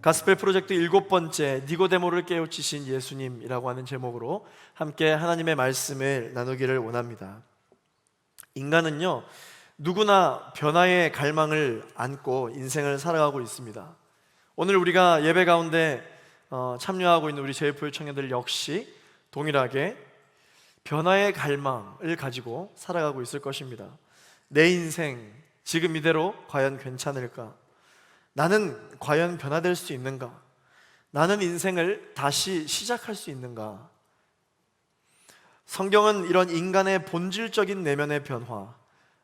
가스펠 프로젝트 7번째 니고데모를 깨우치신 예수님이라고 하는 제목으로 함께 하나님의 말씀을 나누기를 원합니다. 인간은요, 누구나 변화의 갈망을 안고 인생을 살아가고 있습니다. 오늘 우리가 예배 가운데 참여하고 있는 우리 제이프의 청년들 역시 동일하게 변화의 갈망을 가지고 살아가고 있을 것입니다. 내 인생 지금 이대로 과연 괜찮을까? 나는 과연 변화될 수 있는가? 나는 인생을 다시 시작할 수 있는가? 성경은 이런 인간의 본질적인 내면의 변화,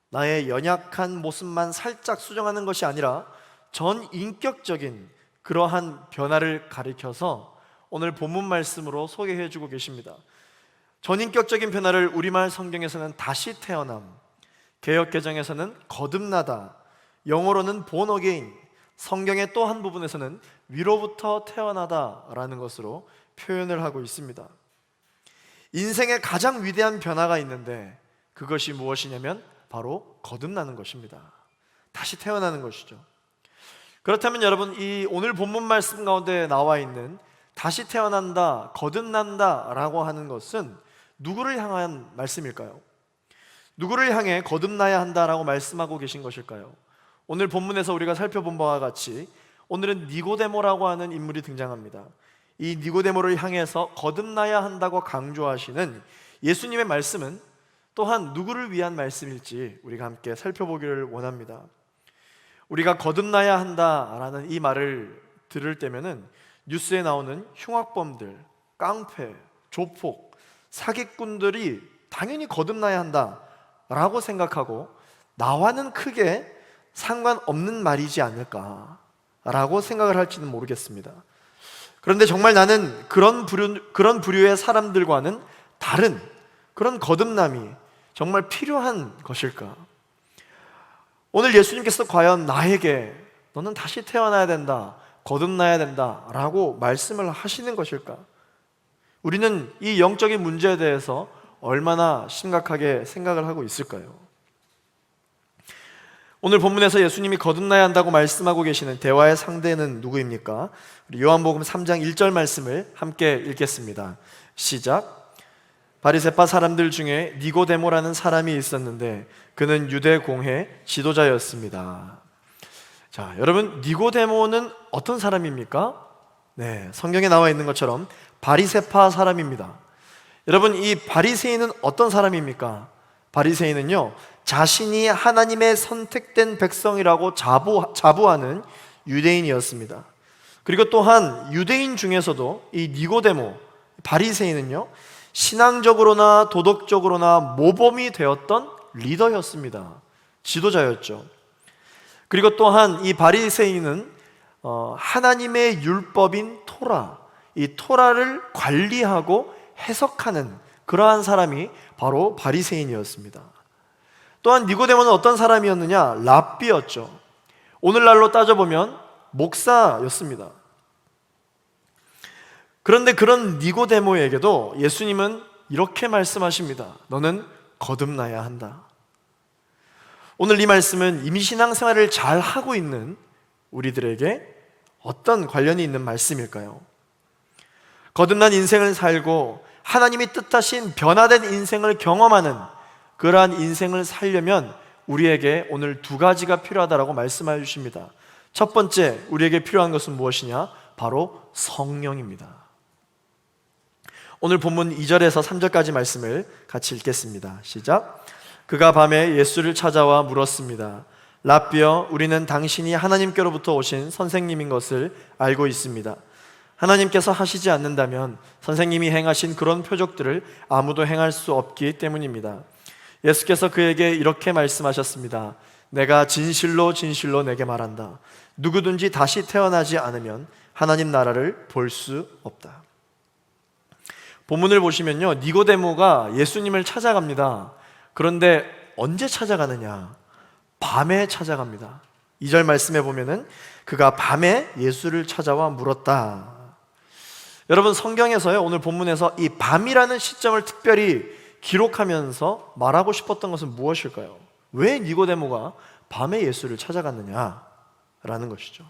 나의 연약한 모습만 살짝 수정하는 것이 아니라 전 인격적인 그러한 변화를 가리켜서 오늘 본문 말씀으로 소개해 주고 계십니다. 전인격적인 변화를 우리말 성경에서는 다시 태어남, 개역개정에서는 거듭나다, 영어로는 born again, 성경의 또 한 부분에서는 위로부터 태어나다라는 것으로 표현을 하고 있습니다. 인생에 가장 위대한 변화가 있는데 그것이 무엇이냐면 바로 거듭나는 것입니다. 다시 태어나는 것이죠. 그렇다면 여러분, 이 오늘 본문 말씀 가운데 나와 있는 다시 태어난다, 거듭난다 라고 하는 것은 누구를 향한 말씀일까요? 누구를 향해 거듭나야 한다라고 말씀하고 계신 것일까요? 오늘 본문에서 우리가 살펴본 바와 같이 오늘은 니고데모라고 하는 인물이 등장합니다. 이 니고데모를 향해서 거듭나야 한다고 강조하시는 예수님의 말씀은 또한 누구를 위한 말씀일지 우리가 함께 살펴보기를 원합니다. 우리가 거듭나야 한다라는 이 말을 들을 때면은 뉴스에 나오는 흉악범들, 깡패, 조폭, 사기꾼들이 당연히 거듭나야 한다라고 생각하고 나와는 크게 상관없는 말이지 않을까라고 생각을 할지는 모르겠습니다. 그런데 정말 나는 그런 부류의 사람들과는 다른 그런 거듭남이 정말 필요한 것일까? 오늘 예수님께서 과연 나에게 너는 다시 태어나야 된다, 거듭나야 된다 라고 말씀을 하시는 것일까? 우리는 이 영적인 문제에 대해서 얼마나 심각하게 생각을 하고 있을까요? 오늘 본문에서 예수님이 거듭나야 한다고 말씀하고 계시는 대화의 상대는 누구입니까? 우리 요한복음 3장 1절 말씀을 함께 읽겠습니다. 시작. 바리새파 사람들 중에 니고데모라는 사람이 있었는데 그는 유대 공회 지도자였습니다. 자, 여러분, 니고데모는 어떤 사람입니까? 네, 성경에 나와 있는 것처럼 바리새파 사람입니다. 여러분, 이 바리새인은 어떤 사람입니까? 바리새인은요, 자신이 하나님의 선택된 백성이라고 자부하는 유대인이었습니다. 그리고 또한 유대인 중에서도 이 니고데모, 바리새인은요, 신앙적으로나 도덕적으로나 모범이 되었던 리더였습니다. 지도자였죠. 그리고 또한 이 바리새인은 하나님의 율법인 토라, 이 토라를 관리하고 해석하는 그러한 사람이 바로 바리새인이었습니다. 또한 니고데모는 어떤 사람이었느냐? 랍비였죠. 오늘날로 따져보면 목사였습니다. 그런데 그런 니고데모에게도 예수님은 이렇게 말씀하십니다. 너는 거듭나야 한다. 오늘 이 말씀은 이미 신앙생활을 잘 하고 있는 우리들에게 어떤 관련이 있는 말씀일까요? 거듭난 인생을 살고 하나님이 뜻하신 변화된 인생을 경험하는 그러한 인생을 살려면 우리에게 오늘 두 가지가 필요하다라고 말씀해 주십니다. 첫 번째, 우리에게 필요한 것은 무엇이냐? 바로 성령입니다. 오늘 본문 2절에서 3절까지 말씀을 같이 읽겠습니다. 시작. 그가 밤에 예수를 찾아와 물었습니다. 랍비여, 우리는 당신이 하나님께로부터 오신 선생님인 것을 알고 있습니다. 하나님께서 하시지 않는다면 선생님이 행하신 그런 표적들을 아무도 행할 수 없기 때문입니다. 예수께서 그에게 이렇게 말씀하셨습니다. 내가 진실로 진실로 내게 말한다. 누구든지 다시 태어나지 않으면 하나님 나라를 볼 수 없다. 본문을 보시면요, 니고데모가 예수님을 찾아갑니다. 그런데 언제 찾아가느냐? 밤에 찾아갑니다. 2절 말씀에 보면은 그가 밤에 예수를 찾아와 물었다. 여러분, 성경에서요, 오늘 본문에서 이 밤이라는 시점을 특별히 기록하면서 말하고 싶었던 것은 무엇일까요? 왜 니고데모가 밤에 예수를 찾아갔느냐라는 것이죠.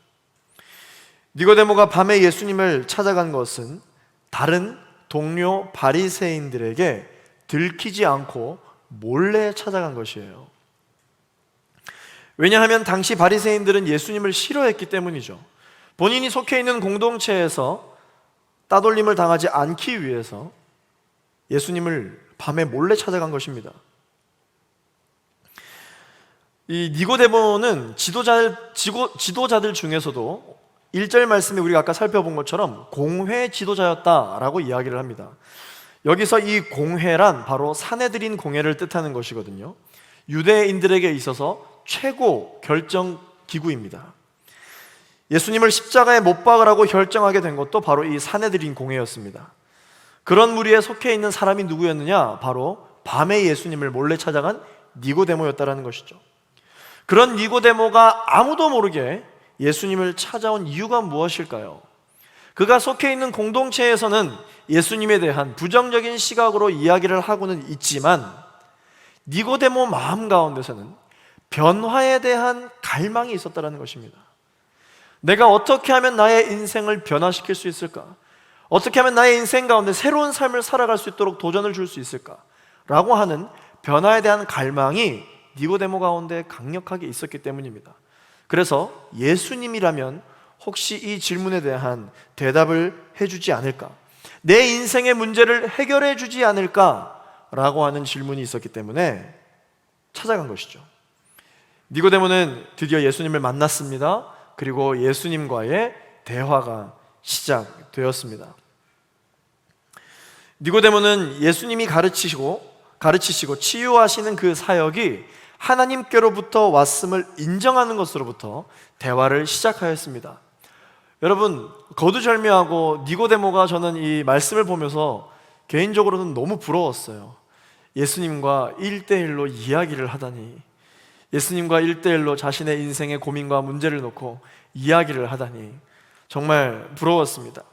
니고데모가 밤에 예수님을 찾아간 것은 다른 동료 바리새인들에게 들키지 않고 몰래 찾아간 것이에요. 왜냐하면 당시 바리새인들은 예수님을 싫어했기 때문이죠. 본인이 속해 있는 공동체에서 따돌림을 당하지 않기 위해서 예수님을 밤에 몰래 찾아간 것입니다. 이 니고데모는 지도자들 중에서도 1절 말씀에 우리가 아까 살펴본 것처럼 공회 지도자였다라고 이야기를 합니다. 여기서 이 공회란 바로 산헤드린 공회를 뜻하는 것이거든요. 유대인들에게 있어서 최고 결정 기구입니다. 예수님을 십자가에 못 박으라고 결정하게 된 것도 바로 이 산헤드린 공회였습니다. 그런 무리에 속해 있는 사람이 누구였느냐? 바로 밤에 예수님을 몰래 찾아간 니고데모였다라는 것이죠. 그런 니고데모가 아무도 모르게 예수님을 찾아온 이유가 무엇일까요? 그가 속해 있는 공동체에서는 예수님에 대한 부정적인 시각으로 이야기를 하고는 있지만 니고데모 마음 가운데서는 변화에 대한 갈망이 있었다는 것입니다. 내가 어떻게 하면 나의 인생을 변화시킬 수 있을까? 어떻게 하면 나의 인생 가운데 새로운 삶을 살아갈 수 있도록 도전을 줄 수 있을까? 라고 하는 변화에 대한 갈망이 니고데모 가운데 강력하게 있었기 때문입니다. 그래서 예수님이라면 혹시 이 질문에 대한 대답을 해주지 않을까? 내 인생의 문제를 해결해 주지 않을까? 라고 하는 질문이 있었기 때문에 찾아간 것이죠. 니고데모는 드디어 예수님을 만났습니다. 그리고 예수님과의 대화가 시작되었습니다. 니고데모는 예수님이 가르치시고 치유하시는 그 사역이 하나님께로부터 왔음을 인정하는 것으로부터 대화를 시작하였습니다. 여러분, 거두절미하고 니고데모가 저는 이 말씀을 보면서 개인적으로는 너무 부러웠어요. 예수님과 1대1로 이야기를 하다니, 예수님과 1대1로 자신의 인생의 고민과 문제를 놓고 이야기를 하다니 정말 부러웠습니다.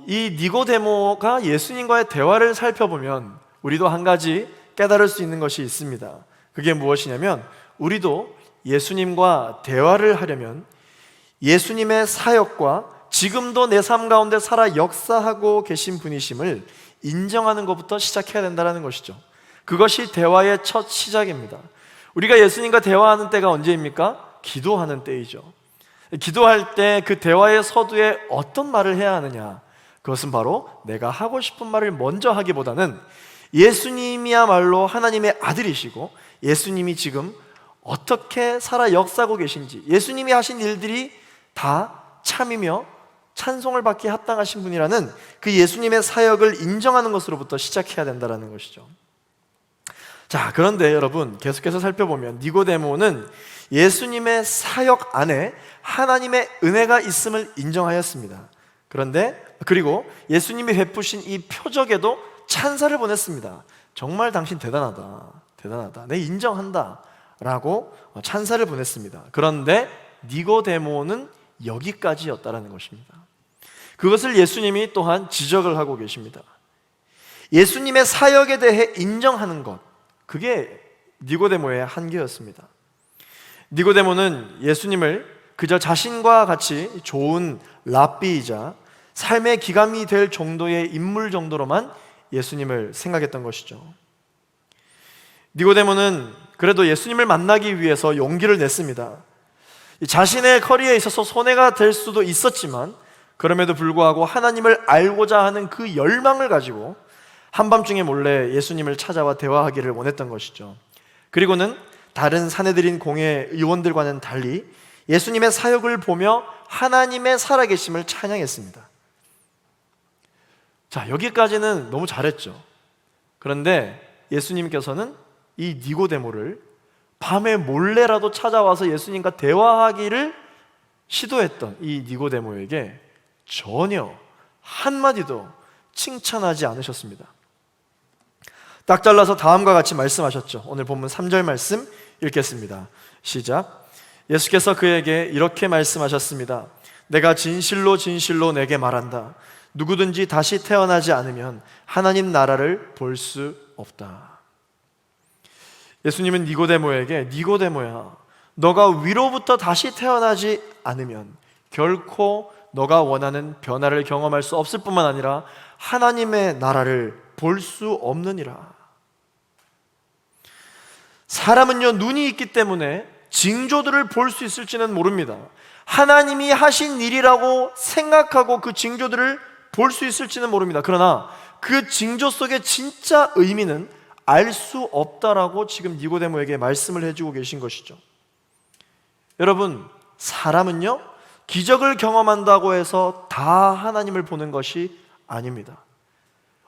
이 니고데모가 예수님과의 대화를 살펴보면 우리도 한 가지 깨달을 수 있는 것이 있습니다. 그게 무엇이냐면 우리도 예수님과 대화를 하려면 예수님의 사역과 지금도 내 삶 가운데 살아 역사하고 계신 분이심을 인정하는 것부터 시작해야 된다는 것이죠. 그것이 대화의 첫 시작입니다. 우리가 예수님과 대화하는 때가 언제입니까? 기도하는 때이죠. 기도할 때 그 대화의 서두에 어떤 말을 해야 하느냐? 그것은 바로 내가 하고 싶은 말을 먼저 하기보다는 예수님이야말로 하나님의 아들이시고 예수님이 지금 어떻게 살아 역사하고 계신지, 예수님이 하신 일들이 다 참이며 찬송을 받기에 합당하신 분이라는 그 예수님의 사역을 인정하는 것으로부터 시작해야 된다는 것이죠. 자, 그런데 여러분, 계속해서 살펴보면 니고데모는 예수님의 사역 안에 하나님의 은혜가 있음을 인정하였습니다. 그리고 예수님이 베푸신 이 표적에도 찬사를 보냈습니다. 정말 당신 대단하다, 내 인정한다 라고 찬사를 보냈습니다. 그런데 니고데모는 여기까지였다라는 것입니다. 그것을 예수님이 또한 지적을 하고 계십니다. 예수님의 사역에 대해 인정하는 것, 그게 니고데모의 한계였습니다. 니고데모는 예수님을 그저 자신과 같이 좋은 랍비이자 삶의 기감이 될 정도의 인물 정도로만 예수님을 생각했던 것이죠. 니고데모는 그래도 예수님을 만나기 위해서 용기를 냈습니다. 자신의 커리어에 있어서 손해가 될 수도 있었지만 그럼에도 불구하고 하나님을 알고자 하는 그 열망을 가지고 한밤중에 몰래 예수님을 찾아와 대화하기를 원했던 것이죠. 그리고는 다른 산헤드린 공회 의원들과는 달리 예수님의 사역을 보며 하나님의 살아계심을 찬양했습니다. 자, 여기까지는 너무 잘했죠. 그런데 예수님께서는 이 니고데모를 밤에 몰래라도 찾아와서 예수님과 대화하기를 시도했던 이 니고데모에게 전혀 한마디도 칭찬하지 않으셨습니다. 딱 잘라서 다음과 같이 말씀하셨죠. 오늘 본문 3절 말씀 읽겠습니다. 시작. 예수께서 그에게 이렇게 말씀하셨습니다. 내가 진실로 진실로 내게 말한다. 누구든지 다시 태어나지 않으면 하나님 나라를 볼 수 없다. 예수님은 니고데모에게 니고데모야, 너가 위로부터 다시 태어나지 않으면 결코 너가 원하는 변화를 경험할 수 없을 뿐만 아니라 하나님의 나라를 볼 수 없느니라. 사람은요, 눈이 있기 때문에 징조들을 볼 수 있을지는 모릅니다. 하나님이 하신 일이라고 생각하고 그 징조들을 볼 수 있을지는 모릅니다. 그러나 그 징조 속의 진짜 의미는 알 수 없다라고 지금 니고데모에게 말씀을 해주고 계신 것이죠. 여러분, 사람은요, 기적을 경험한다고 해서 다 하나님을 보는 것이 아닙니다.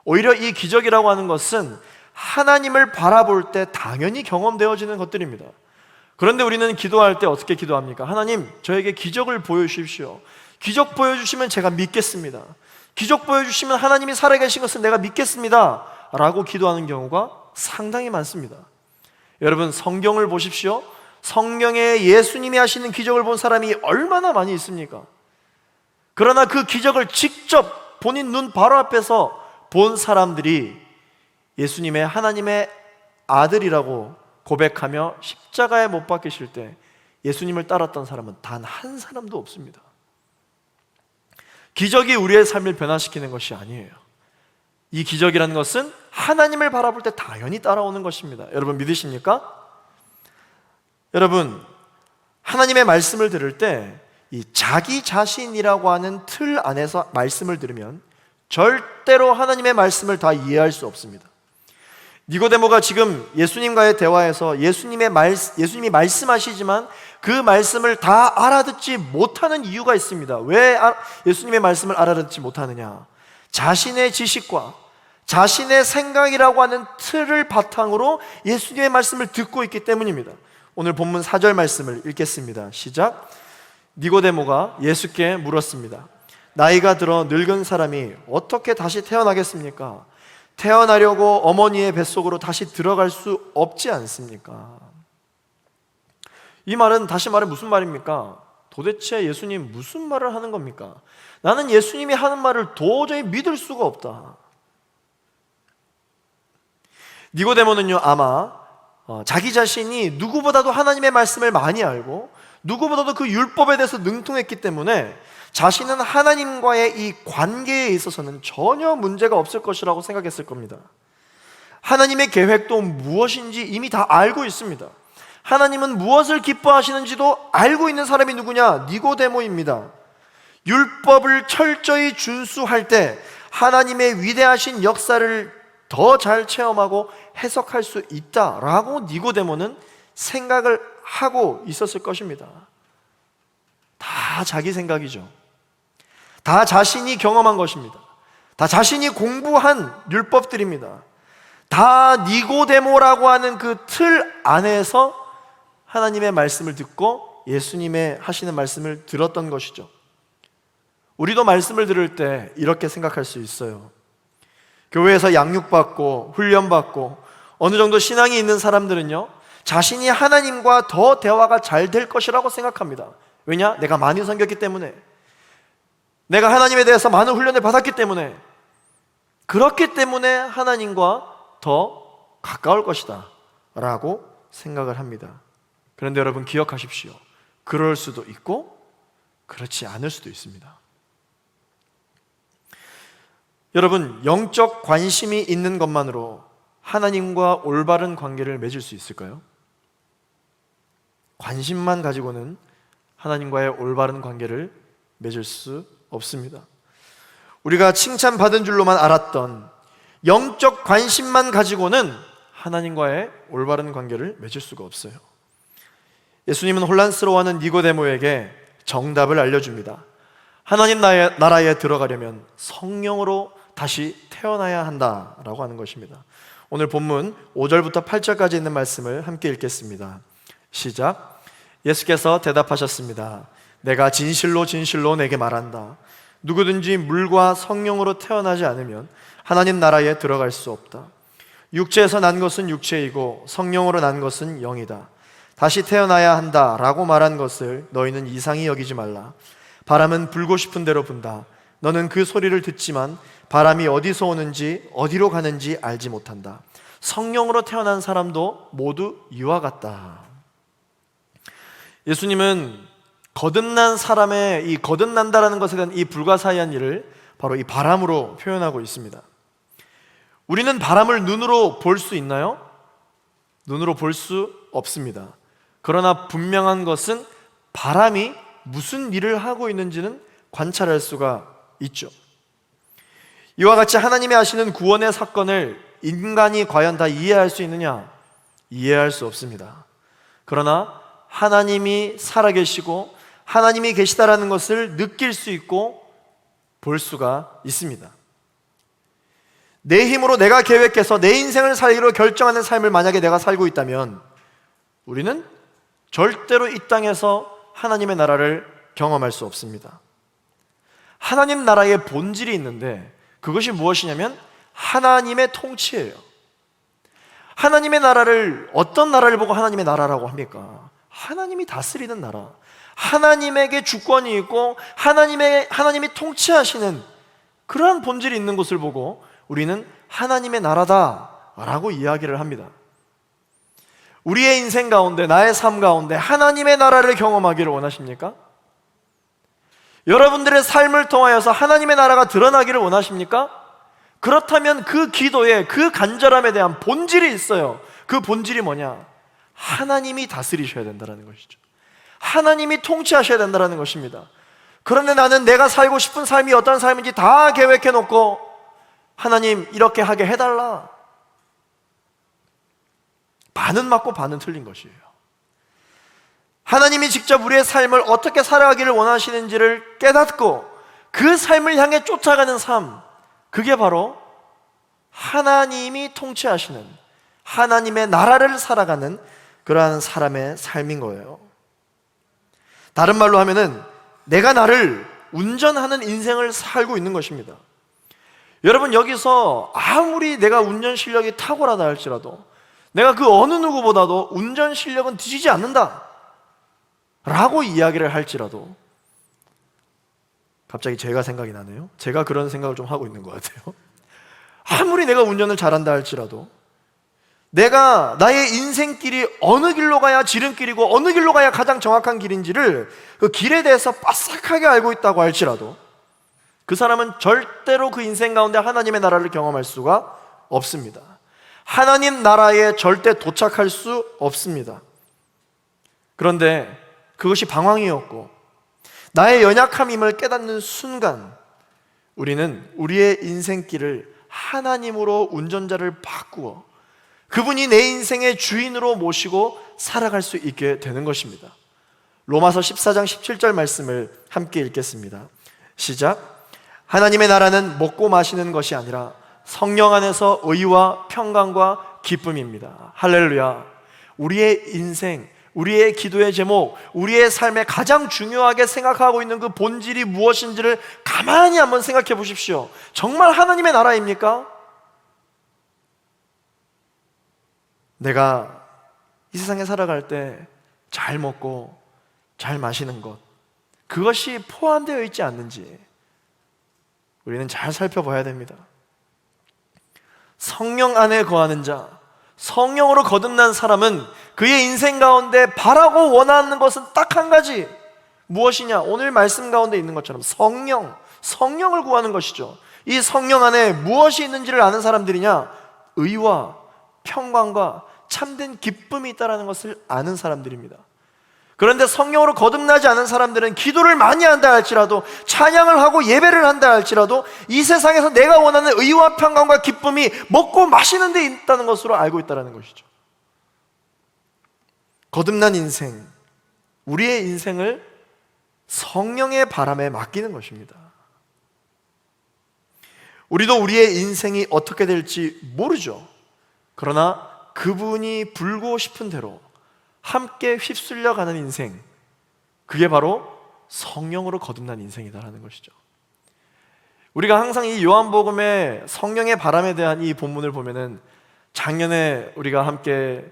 오히려 이 기적이라고 하는 것은 하나님을 바라볼 때 당연히 경험되어지는 것들입니다. 그런데 우리는 기도할 때 어떻게 기도합니까? 하나님, 저에게 기적을 보여주십시오. 기적 보여주시면 제가 믿겠습니다. 기적 보여주시면 하나님이 살아계신 것을 내가 믿겠습니다 라고 기도하는 경우가 상당히 많습니다. 여러분, 성경을 보십시오. 성경에 예수님이 하시는 기적을 본 사람이 얼마나 많이 있습니까? 그러나 그 기적을 직접 본인 눈 바로 앞에서 본 사람들이 예수님의 하나님의 아들이라고 고백하며 십자가에 못 박히실 때 예수님을 따랐던 사람은 단 한 사람도 없습니다. 기적이 우리의 삶을 변화시키는 것이 아니에요. 이 기적이라는 것은 하나님을 바라볼 때 당연히 따라오는 것입니다. 여러분, 믿으십니까? 여러분, 하나님의 말씀을 들을 때 이 자기 자신이라고 하는 틀 안에서 말씀을 들으면 절대로 하나님의 말씀을 다 이해할 수 없습니다. 니고데모가 지금 예수님과의 대화에서 예수님이 말씀하시지만 그 말씀을 다 알아듣지 못하는 이유가 있습니다. 왜 예수님의 말씀을 알아듣지 못하느냐? 자신의 지식과 자신의 생각이라고 하는 틀을 바탕으로 예수님의 말씀을 듣고 있기 때문입니다. 오늘 본문 4절 말씀을 읽겠습니다. 시작. 니고데모가 예수께 물었습니다. 나이가 들어 늙은 사람이 어떻게 다시 태어나겠습니까? 태어나려고 어머니의 뱃속으로 다시 들어갈 수 없지 않습니까? 이 말은, 다시 말해 무슨 말입니까? 도대체 예수님 무슨 말을 하는 겁니까? 나는 예수님이 하는 말을 도저히 믿을 수가 없다. 니고데모는요, 아마 자기 자신이 누구보다도 하나님의 말씀을 많이 알고 누구보다도 그 율법에 대해서 능통했기 때문에 자신은 하나님과의 이 관계에 있어서는 전혀 문제가 없을 것이라고 생각했을 겁니다. 하나님의 계획도 무엇인지 이미 다 알고 있습니다. 하나님은 무엇을 기뻐하시는지도 알고 있는 사람이 누구냐? 니고데모입니다. 율법을 철저히 준수할 때 하나님의 위대하신 역사를 더 잘 체험하고 해석할 수 있다라고 니고데모는 생각을 하고 있었을 것입니다. 다 자기 생각이죠. 다 자신이 경험한 것입니다. 다 자신이 공부한 율법들입니다. 다 니고데모라고 하는 그 틀 안에서 하나님의 말씀을 듣고 예수님의 하시는 말씀을 들었던 것이죠. 우리도 말씀을 들을 때 이렇게 생각할 수 있어요. 교회에서 양육받고 훈련받고 어느 정도 신앙이 있는 사람들은요, 자신이 하나님과 더 대화가 잘 될 것이라고 생각합니다. 왜냐? 내가 많이 섬겼기 때문에, 내가 하나님에 대해서 많은 훈련을 받았기 때문에, 그렇기 때문에 하나님과 더 가까울 것이다 라고 생각을 합니다. 그런데 여러분, 기억하십시오. 그럴 수도 있고 그렇지 않을 수도 있습니다. 여러분, 영적 관심이 있는 것만으로 하나님과 올바른 관계를 맺을 수 있을까요? 관심만 가지고는 하나님과의 올바른 관계를 맺을 수 없습니다. 우리가 칭찬받은 줄로만 알았던 영적 관심만 가지고는 하나님과의 올바른 관계를 맺을 수가 없어요. 예수님은 혼란스러워하는 니고데모에게 정답을 알려줍니다. 하나님 나라에 들어가려면 성령으로 다시 태어나야 한다라고 하는 것입니다. 오늘 본문 5절부터 8절까지 있는 말씀을 함께 읽겠습니다. 시작. 예수께서 대답하셨습니다. 내가 진실로 진실로 내게 말한다. 누구든지 물과 성령으로 태어나지 않으면 하나님 나라에 들어갈 수 없다. 육체에서 난 것은 육체이고 성령으로 난 것은 영이다. 다시 태어나야 한다라고 말한 것을 너희는 이상히 여기지 말라. 바람은 불고 싶은 대로 분다. 너는 그 소리를 듣지만 바람이 어디서 오는지 어디로 가는지 알지 못한다. 성령으로 태어난 사람도 모두 이와 같다. 예수님은 거듭난 사람의 이 거듭난다라는 것에 대한 이 불가사의한 일을 바로 이 바람으로 표현하고 있습니다. 우리는 바람을 눈으로 볼 수 있나요? 눈으로 볼 수 없습니다. 그러나 분명한 것은 바람이 무슨 일을 하고 있는지는 관찰할 수가 있죠. 이와 같이 하나님이 하시는 구원의 사건을 인간이 과연 다 이해할 수 있느냐? 이해할 수 없습니다. 그러나 하나님이 살아계시고 하나님이 계시다라는 것을 느낄 수 있고 볼 수가 있습니다. 내 힘으로 내가 계획해서 내 인생을 살기로 결정하는 삶을 만약에 내가 살고 있다면 우리는 절대로 이 땅에서 하나님의 나라를 경험할 수 없습니다. 하나님 나라의 본질이 있는데 그것이 무엇이냐면 하나님의 통치예요. 하나님의 나라를 어떤 나라를 보고 하나님의 나라라고 합니까? 하나님이 다스리는 나라, 하나님에게 주권이 있고 하나님이 통치하시는 그러한 본질이 있는 곳을 보고 우리는 하나님의 나라다라고 이야기를 합니다. 우리의 인생 가운데, 나의 삶 가운데 하나님의 나라를 경험하기를 원하십니까? 여러분들의 삶을 통하여서 하나님의 나라가 드러나기를 원하십니까? 그렇다면 그 기도에, 그 간절함에 대한 본질이 있어요. 그 본질이 뭐냐? 하나님이 다스리셔야 된다는 것이죠. 하나님이 통치하셔야 된다는 것입니다. 그런데 나는 내가 살고 싶은 삶이 어떤 삶인지 다 계획해 놓고 하나님 이렇게 하게 해달라, 반은 맞고 반은 틀린 것이에요. 하나님이 직접 우리의 삶을 어떻게 살아가기를 원하시는지를 깨닫고 그 삶을 향해 쫓아가는 삶, 그게 바로 하나님이 통치하시는 하나님의 나라를 살아가는 그러한 사람의 삶인 거예요. 다른 말로 하면은 내가 나를 운전하는 인생을 살고 있는 것입니다. 여러분, 여기서 아무리 내가 운전 실력이 탁월하다 할지라도 내가 그 어느 누구보다도 운전 실력은 뒤지지 않는다 라고 이야기를 할지라도, 갑자기 제가 생각이 나네요. 제가 그런 생각을 좀 하고 있는 것 같아요. 아무리 내가 운전을 잘한다 할지라도 내가 나의 인생길이 어느 길로 가야 지름길이고 어느 길로 가야 가장 정확한 길인지를 그 길에 대해서 빠삭하게 알고 있다고 할지라도 그 사람은 절대로 그 인생 가운데 하나님의 나라를 경험할 수가 없습니다. 하나님 나라에 절대 도착할 수 없습니다. 그런데 그것이 방황이었고 나의 연약함임을 깨닫는 순간 우리는 우리의 인생길을 하나님으로 운전자를 바꾸어 그분이 내 인생의 주인으로 모시고 살아갈 수 있게 되는 것입니다. 로마서 14장 17절 말씀을 함께 읽겠습니다. 시작. 하나님의 나라는 먹고 마시는 것이 아니라 성령 안에서 의와 평강과 기쁨입니다. 할렐루야. 우리의 인생, 우리의 기도의 제목, 우리의 삶에 가장 중요하게 생각하고 있는 그 본질이 무엇인지를 가만히 한번 생각해 보십시오. 정말 하나님의 나라입니까? 내가 이 세상에 살아갈 때 잘 먹고 잘 마시는 것, 그것이 포함되어 있지 않는지 우리는 잘 살펴봐야 됩니다. 성령 안에 거하는 자, 성령으로 거듭난 사람은 그의 인생 가운데 바라고 원하는 것은 딱 한 가지, 무엇이냐? 오늘 말씀 가운데 있는 것처럼 성령을 구하는 것이죠. 이 성령 안에 무엇이 있는지를 아는 사람들이냐? 의와 평강과 참된 기쁨이 있다는 것을 아는 사람들입니다. 그런데 성령으로 거듭나지 않은 사람들은 기도를 많이 한다 할지라도, 찬양을 하고 예배를 한다 할지라도 이 세상에서 내가 원하는 의와 평강과 기쁨이 먹고 마시는 데 있다는 것으로 알고 있다는 것이죠. 거듭난 인생, 우리의 인생을 성령의 바람에 맡기는 것입니다. 우리도 우리의 인생이 어떻게 될지 모르죠. 그러나 그분이 불고 싶은 대로 함께 휩쓸려 가는 인생, 그게 바로 성령으로 거듭난 인생이다라는 것이죠. 우리가 항상 이 요한복음의 성령의 바람에 대한 이 본문을 보면은 작년에 우리가 함께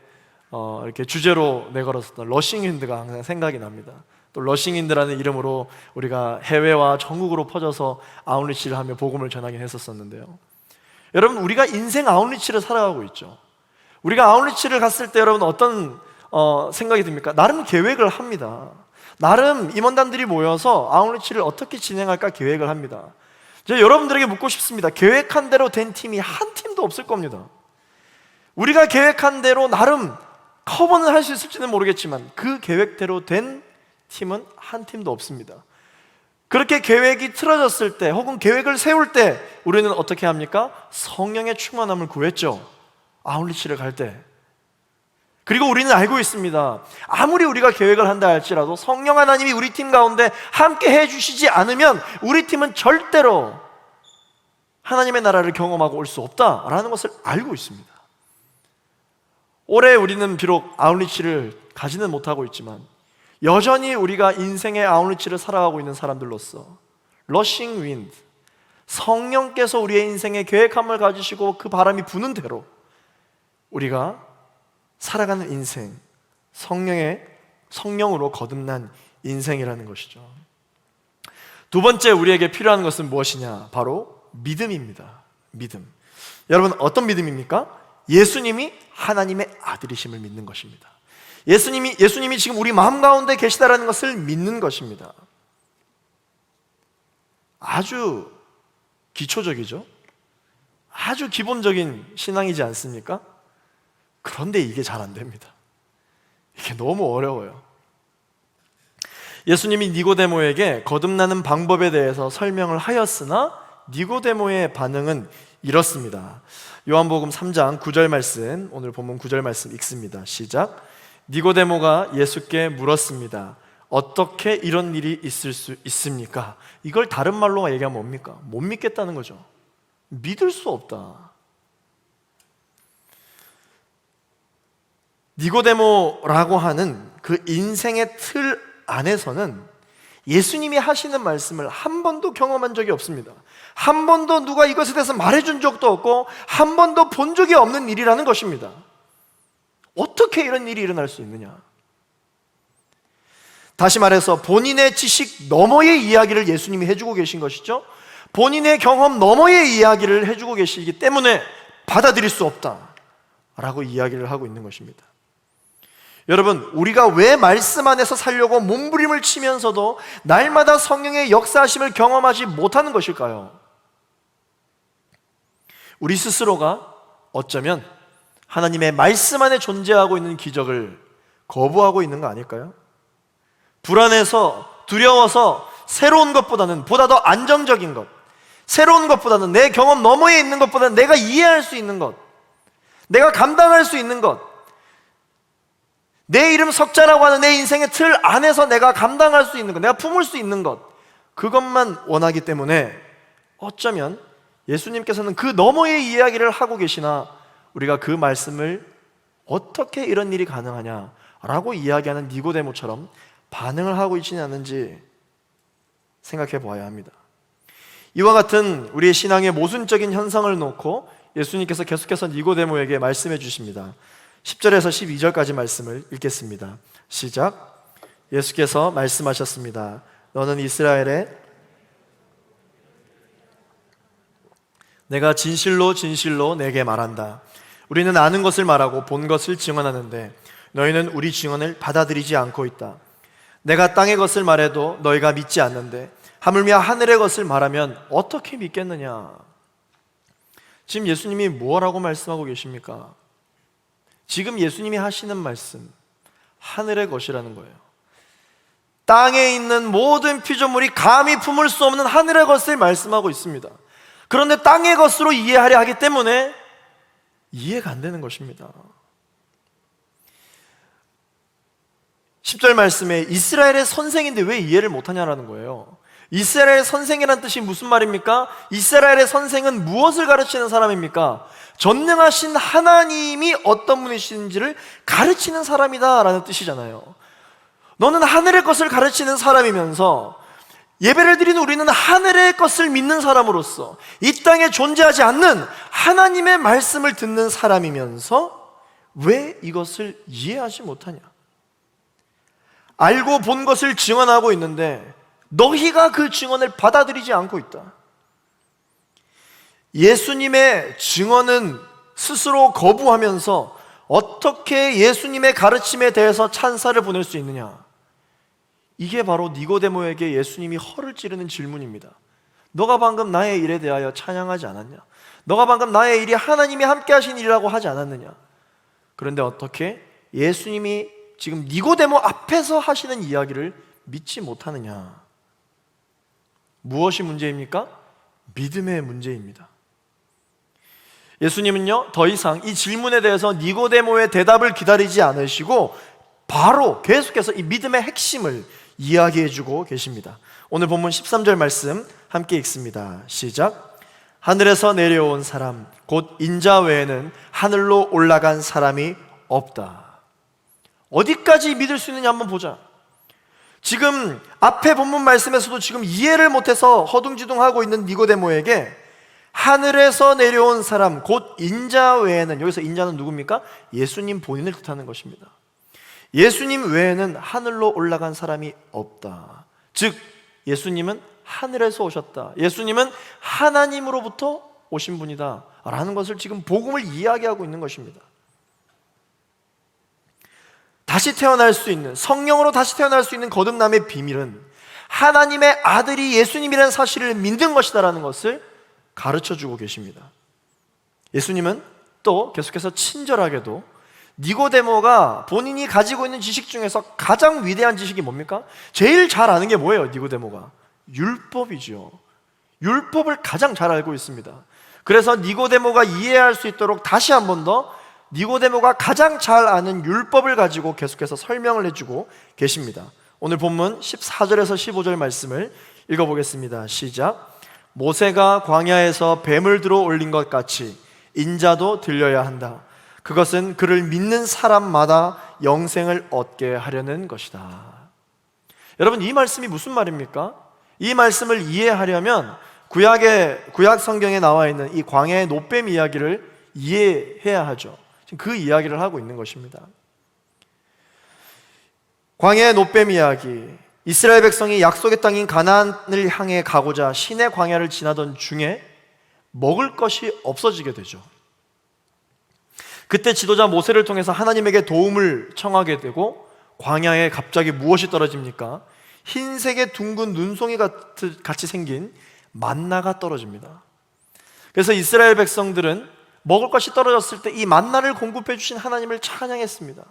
이렇게 주제로 내걸었었던 러싱윈드가 항상 생각이 납니다. 또 러싱윈드라는 이름으로 우리가 해외와 전국으로 퍼져서 아웃리치를 하며 복음을 전하긴 했었었는데요. 여러분, 우리가 인생 아웃리치를 살아가고 있죠. 우리가 아웃리치를 갔을 때 여러분 어떤 생각이 듭니까? 나름 계획을 합니다. 나름 임원단들이 모여서 아웃리치를 어떻게 진행할까 계획을 합니다. 제가 여러분들에게 묻고 싶습니다. 계획한 대로 된 팀이 한 팀도 없을 겁니다. 우리가 계획한 대로 나름 커버는 할 수 있을지는 모르겠지만 그 계획대로 된 팀은 한 팀도 없습니다. 그렇게 계획이 틀어졌을 때 혹은 계획을 세울 때 우리는 어떻게 합니까? 성령의 충만함을 구했죠. 아웃리치를 갈 때. 그리고 우리는 알고 있습니다. 아무리 우리가 계획을 한다 할지라도 성령 하나님이 우리 팀 가운데 함께 해주시지 않으면 우리 팀은 절대로 하나님의 나라를 경험하고 올 수 없다라는 것을 알고 있습니다. 올해 우리는 비록 아웃리치를 가지는 못하고 있지만 여전히 우리가 인생의 아웃리치를 살아가고 있는 사람들로서 러싱 윈드, 성령께서 우리의 인생에 계획함을 가지시고 그 바람이 부는 대로 우리가 살아가는 인생, 성령으로 거듭난 인생이라는 것이죠. 두 번째 우리에게 필요한 것은 무엇이냐? 바로 믿음입니다. 믿음. 여러분, 어떤 믿음입니까? 예수님이 하나님의 아들이심을 믿는 것입니다. 예수님이 지금 우리 마음 가운데 계시다라는 것을 믿는 것입니다. 아주 기초적이죠? 아주 기본적인 신앙이지 않습니까? 그런데 이게 잘 안 됩니다. 이게 너무 어려워요. 예수님이 니고데모에게 거듭나는 방법에 대해서 설명을 하였으나 니고데모의 반응은 이렇습니다. 요한복음 3장 9절 말씀, 오늘 본문 9절 말씀 읽습니다. 시작. 니고데모가 예수께 물었습니다. 어떻게 이런 일이 있을 수 있습니까? 이걸 다른 말로 얘기하면 뭡니까? 못 믿겠다는 거죠. 믿을 수 없다. 니고데모라고 하는 그 인생의 틀 안에서는 예수님이 하시는 말씀을 한 번도 경험한 적이 없습니다. 한 번도 누가 이것에 대해서 말해준 적도 없고 한 번도 본 적이 없는 일이라는 것입니다. 어떻게 이런 일이 일어날 수 있느냐? 다시 말해서 본인의 지식 너머의 이야기를 예수님이 해주고 계신 것이죠. 본인의 경험 너머의 이야기를 해주고 계시기 때문에 받아들일 수 없다라고 이야기를 하고 있는 것입니다. 여러분, 우리가 왜 말씀 안에서 살려고 몸부림을 치면서도 날마다 성령의 역사하심을 경험하지 못하는 것일까요? 우리 스스로가 어쩌면 하나님의 말씀 안에 존재하고 있는 기적을 거부하고 있는 거 아닐까요? 불안해서, 두려워서 새로운 것보다는 보다 더 안정적인 것, 새로운 것보다는 내 경험 너머에 있는 것보다는 내가 이해할 수 있는 것, 내가 감당할 수 있는 것, 내 이름 석자라고 하는 내 인생의 틀 안에서 내가 감당할 수 있는 것, 내가 품을 수 있는 것, 그것만 원하기 때문에 어쩌면 예수님께서는 그 너머의 이야기를 하고 계시나 우리가 그 말씀을 어떻게 이런 일이 가능하냐라고 이야기하는 니고데모처럼 반응을 하고 있지는 않은지 생각해 보아야 합니다. 이와 같은 우리의 신앙의 모순적인 현상을 놓고 예수님께서 계속해서 니고데모에게 말씀해 주십니다. 10절에서 12절까지 말씀을 읽겠습니다. 시작. 예수께서 말씀하셨습니다. 너는 이스라엘에 내가 진실로 진실로 내게 말한다. 우리는 아는 것을 말하고 본 것을 증언하는데 너희는 우리 증언을 받아들이지 않고 있다. 내가 땅의 것을 말해도 너희가 믿지 않는데 하물며 하늘의 것을 말하면 어떻게 믿겠느냐? 지금 예수님이 뭐라고 말씀하고 계십니까? 지금 예수님이 하시는 말씀, 하늘의 것이라는 거예요. 땅에 있는 모든 피조물이 감히 품을 수 없는 하늘의 것을 말씀하고 있습니다. 그런데 땅의 것으로 이해하려 하기 때문에 이해가 안 되는 것입니다. 10절 말씀에 이스라엘의 선생인데 왜 이해를 못하냐라는 거예요. 이스라엘의 선생이라는 뜻이 무슨 말입니까? 이스라엘의 선생은 무엇을 가르치는 사람입니까? 전능하신 하나님이 어떤 분이신지를 가르치는 사람이다 라는 뜻이잖아요. 너는 하늘의 것을 가르치는 사람이면서 예배를 드리는 우리는 하늘의 것을 믿는 사람으로서 이 땅에 존재하지 않는 하나님의 말씀을 듣는 사람이면서 왜 이것을 이해하지 못하냐? 알고 본 것을 증언하고 있는데 너희가 그 증언을 받아들이지 않고 있다. 예수님의 증언은 스스로 거부하면서 어떻게 예수님의 가르침에 대해서 찬사를 보낼 수 있느냐? 이게 바로 니고데모에게 예수님이 허를 찌르는 질문입니다. 너가 방금 나의 일에 대하여 찬양하지 않았냐? 너가 방금 나의 일이 하나님이 함께 하신 일이라고 하지 않았느냐? 그런데 어떻게 예수님이 지금 니고데모 앞에서 하시는 이야기를 믿지 못하느냐? 무엇이 문제입니까? 믿음의 문제입니다. 예수님은요, 더 이상 이 질문에 대해서 니고데모의 대답을 기다리지 않으시고 바로 계속해서 이 믿음의 핵심을 이야기해 주고 계십니다. 오늘 본문 13절 말씀 함께 읽습니다. 시작. 하늘에서 내려온 사람 곧 인자 외에는 하늘로 올라간 사람이 없다. 어디까지 믿을 수 있느냐 한번 보자. 지금 앞에 본문 말씀에서도 지금 이해를 못해서 허둥지둥하고 있는 니고데모에게 하늘에서 내려온 사람 곧 인자 외에는, 여기서 인자는 누굽니까? 예수님 본인을 뜻하는 것입니다. 예수님 외에는 하늘로 올라간 사람이 없다. 즉 예수님은 하늘에서 오셨다. 예수님은 하나님으로부터 오신 분이다 라는 것을 지금 복음을 이야기하고 있는 것입니다. 다시 태어날 수 있는, 성령으로 다시 태어날 수 있는 거듭남의 비밀은 하나님의 아들이 예수님이라는 사실을 믿는 것이다라는 것을 가르쳐주고 계십니다. 예수님은 또 계속해서 친절하게도 니고데모가 본인이 가지고 있는 지식 중에서 가장 위대한 지식이 뭡니까? 제일 잘 아는 게 뭐예요? 니고데모가 율법이죠. 율법을 가장 잘 알고 있습니다. 그래서 니고데모가 이해할 수 있도록 다시 한 번 더 니고데모가 가장 잘 아는 율법을 가지고 계속해서 설명을 해주고 계십니다. 오늘 본문 14절에서 15절 말씀을 읽어보겠습니다. 시작. 모세가 광야에서 뱀을 들어 올린 것 같이 인자도 들려야 한다. 그것은 그를 믿는 사람마다 영생을 얻게 하려는 것이다. 여러분, 이 말씀이 무슨 말입니까? 이 말씀을 이해하려면 구약 성경에 나와 있는 이 광야의 노뱀 이야기를 이해해야 하죠. 지금 그 이야기를 하고 있는 것입니다. 광야의 노뱀 이야기, 이스라엘 백성이 약속의 땅인 가나안을 향해 가고자 시내 광야를 지나던 중에 먹을 것이 없어지게 되죠. 그때 지도자 모세를 통해서 하나님에게 도움을 청하게 되고 광야에 갑자기 무엇이 떨어집니까? 흰색의 둥근 눈송이 같이 생긴 만나가 떨어집니다. 그래서 이스라엘 백성들은 먹을 것이 떨어졌을 때 이 만나를 공급해 주신 하나님을 찬양했습니다.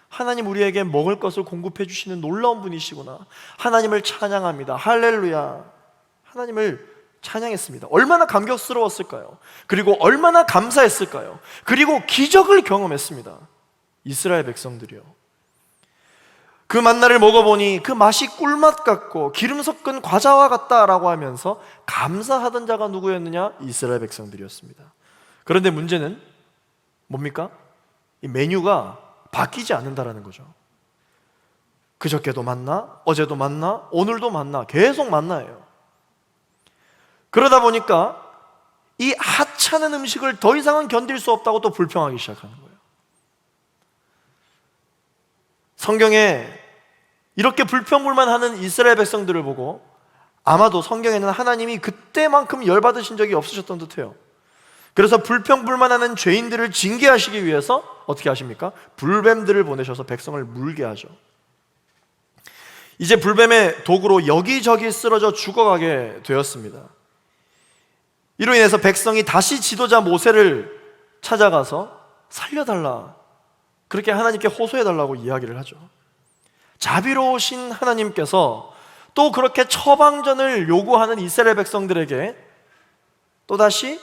하나님, 우리에게 먹을 것을 공급해 주시는 놀라운 분이시구나. 하나님을 찬양합니다. 할렐루야. 하나님을 찬양했습니다. 얼마나 감격스러웠을까요? 그리고 얼마나 감사했을까요? 그리고 기적을 경험했습니다. 이스라엘 백성들이요. 그 만나를 먹어보니 그 맛이 꿀맛 같고 기름 섞은 과자와 같다라고 하면서 감사하던 자가 누구였느냐? 이스라엘 백성들이었습니다. 그런데 문제는 뭡니까? 이 메뉴가 바뀌지 않는다라는 거죠. 그저께도 만나, 어제도 만나, 오늘도 만나, 계속 만나예요. 그러다 보니까 이 하찮은 음식을 더 이상은 견딜 수 없다고 또 불평하기 시작하는 거예요. 성경에 이렇게 불평불만하는 이스라엘 백성들을 보고 아마도 성경에는 하나님이 그때만큼 열받으신 적이 없으셨던 듯해요. 그래서 불평불만하는 죄인들을 징계하시기 위해서 어떻게 하십니까? 불뱀들을 보내셔서 백성을 물게 하죠. 이제 불뱀의 도구로 여기저기 쓰러져 죽어가게 되었습니다. 이로 인해서 백성이 다시 지도자 모세를 찾아가서 살려달라, 그렇게 하나님께 호소해달라고 이야기를 하죠. 자비로우신 하나님께서 또 그렇게 처방전을 요구하는 이스라엘 백성들에게 또다시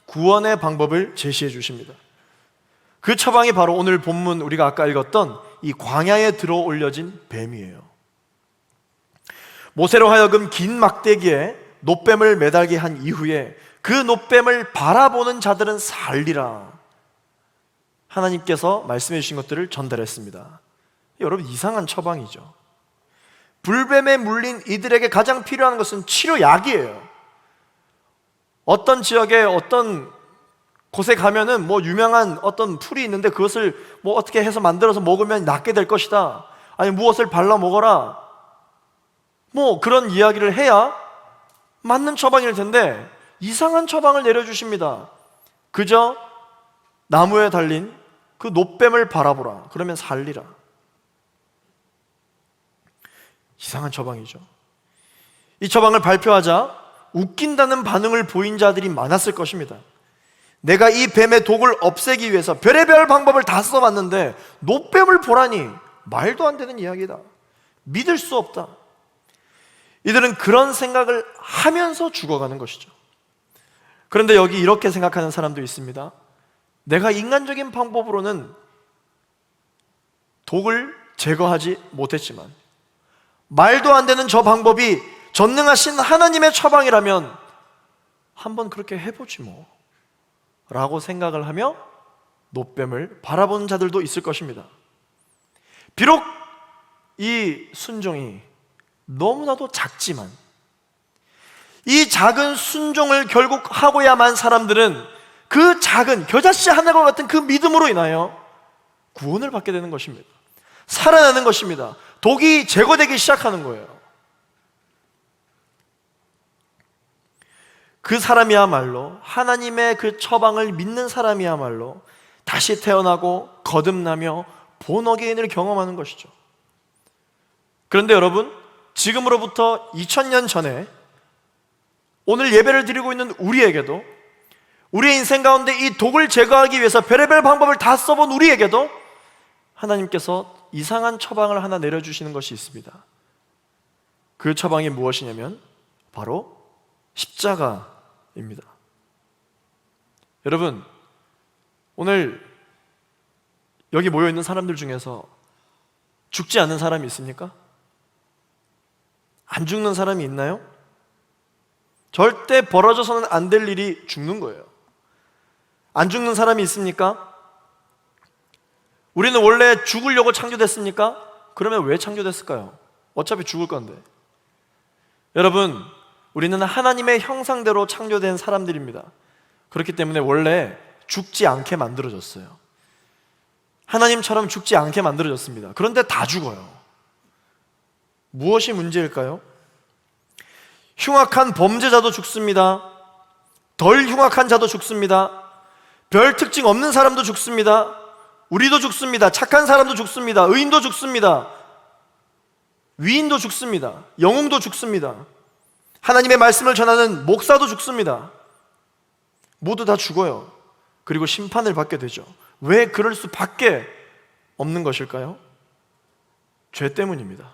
구원의 방법을 제시해 주십니다. 그 처방이 바로 오늘 본문 우리가 아까 읽었던 이 광야에 들어 올려진 뱀이에요. 모세로 하여금 긴 막대기에 놋뱀을 매달게 한 이후에 그 놋뱀을 바라보는 자들은 살리라, 하나님께서 말씀해 주신 것들을 전달했습니다. 여러분, 이상한 처방이죠. 불뱀에 물린 이들에게 가장 필요한 것은 치료약이에요. 어떤 지역에 어떤 곳에 가면은 뭐 유명한 어떤 풀이 있는데 그것을 뭐 어떻게 해서 만들어서 먹으면 낫게 될 것이다, 아니 무엇을 발라 먹어라, 뭐 그런 이야기를 해야 맞는 처방일 텐데 이상한 처방을 내려주십니다. 그저 나무에 달린 그 노뱀을 바라보라. 그러면 살리라. 이상한 처방이죠. 이 처방을 발표하자 웃긴다는 반응을 보인 자들이 많았을 것입니다. 내가 이 뱀의 독을 없애기 위해서 별의별 방법을 다 써봤는데 노뱀을 보라니 말도 안 되는 이야기다. 믿을 수 없다. 이들은 그런 생각을 하면서 죽어가는 것이죠. 그런데 여기 이렇게 생각하는 사람도 있습니다. 내가 인간적인 방법으로는 독을 제거하지 못했지만 말도 안 되는 저 방법이 전능하신 하나님의 처방이라면 한번 그렇게 해보지 뭐 라고 생각을 하며 노뱀을 바라보는 자들도 있을 것입니다. 비록 이 순종이 너무나도 작지만 이 작은 순종을 결국 하고야만 사람들은 그 작은 겨자씨 하나와 같은 그 믿음으로 인하여 구원을 받게 되는 것입니다. 살아나는 것입니다. 독이 제거되기 시작하는 거예요. 그 사람이야말로 하나님의 그 처방을 믿는 사람이야말로 다시 태어나고 거듭나며 본어게인을 경험하는 것이죠. 그런데 여러분, 지금으로부터 2000년 전에 오늘 예배를 드리고 있는 우리에게도, 우리의 인생 가운데 이 독을 제거하기 위해서 별의별 방법을 다 써본 우리에게도 하나님께서 이상한 처방을 하나 내려주시는 것이 있습니다. 그 처방이 무엇이냐면 바로 십자가입니다. 여러분, 오늘 여기 모여있는 사람들 중에서 죽지 않는 사람이 있습니까? 안 죽는 사람이 있나요? 절대 벌어져서는 안 될 일이 죽는 거예요. 안 죽는 사람이 있습니까? 우리는 원래 죽으려고 창조됐습니까? 그러면 왜 창조됐을까요? 어차피 죽을 건데. 여러분, 우리는 하나님의 형상대로 창조된 사람들입니다. 그렇기 때문에 원래 죽지 않게 만들어졌어요. 하나님처럼 죽지 않게 만들어졌습니다. 그런데 다 죽어요. 무엇이 문제일까요? 흉악한 범죄자도 죽습니다. 덜 흉악한 자도 죽습니다. 별 특징 없는 사람도 죽습니다. 우리도 죽습니다. 착한 사람도 죽습니다. 의인도 죽습니다. 위인도 죽습니다. 영웅도 죽습니다. 하나님의 말씀을 전하는 목사도 죽습니다. 모두 다 죽어요. 그리고 심판을 받게 되죠. 왜 그럴 수밖에 없는 것일까요? 죄 때문입니다.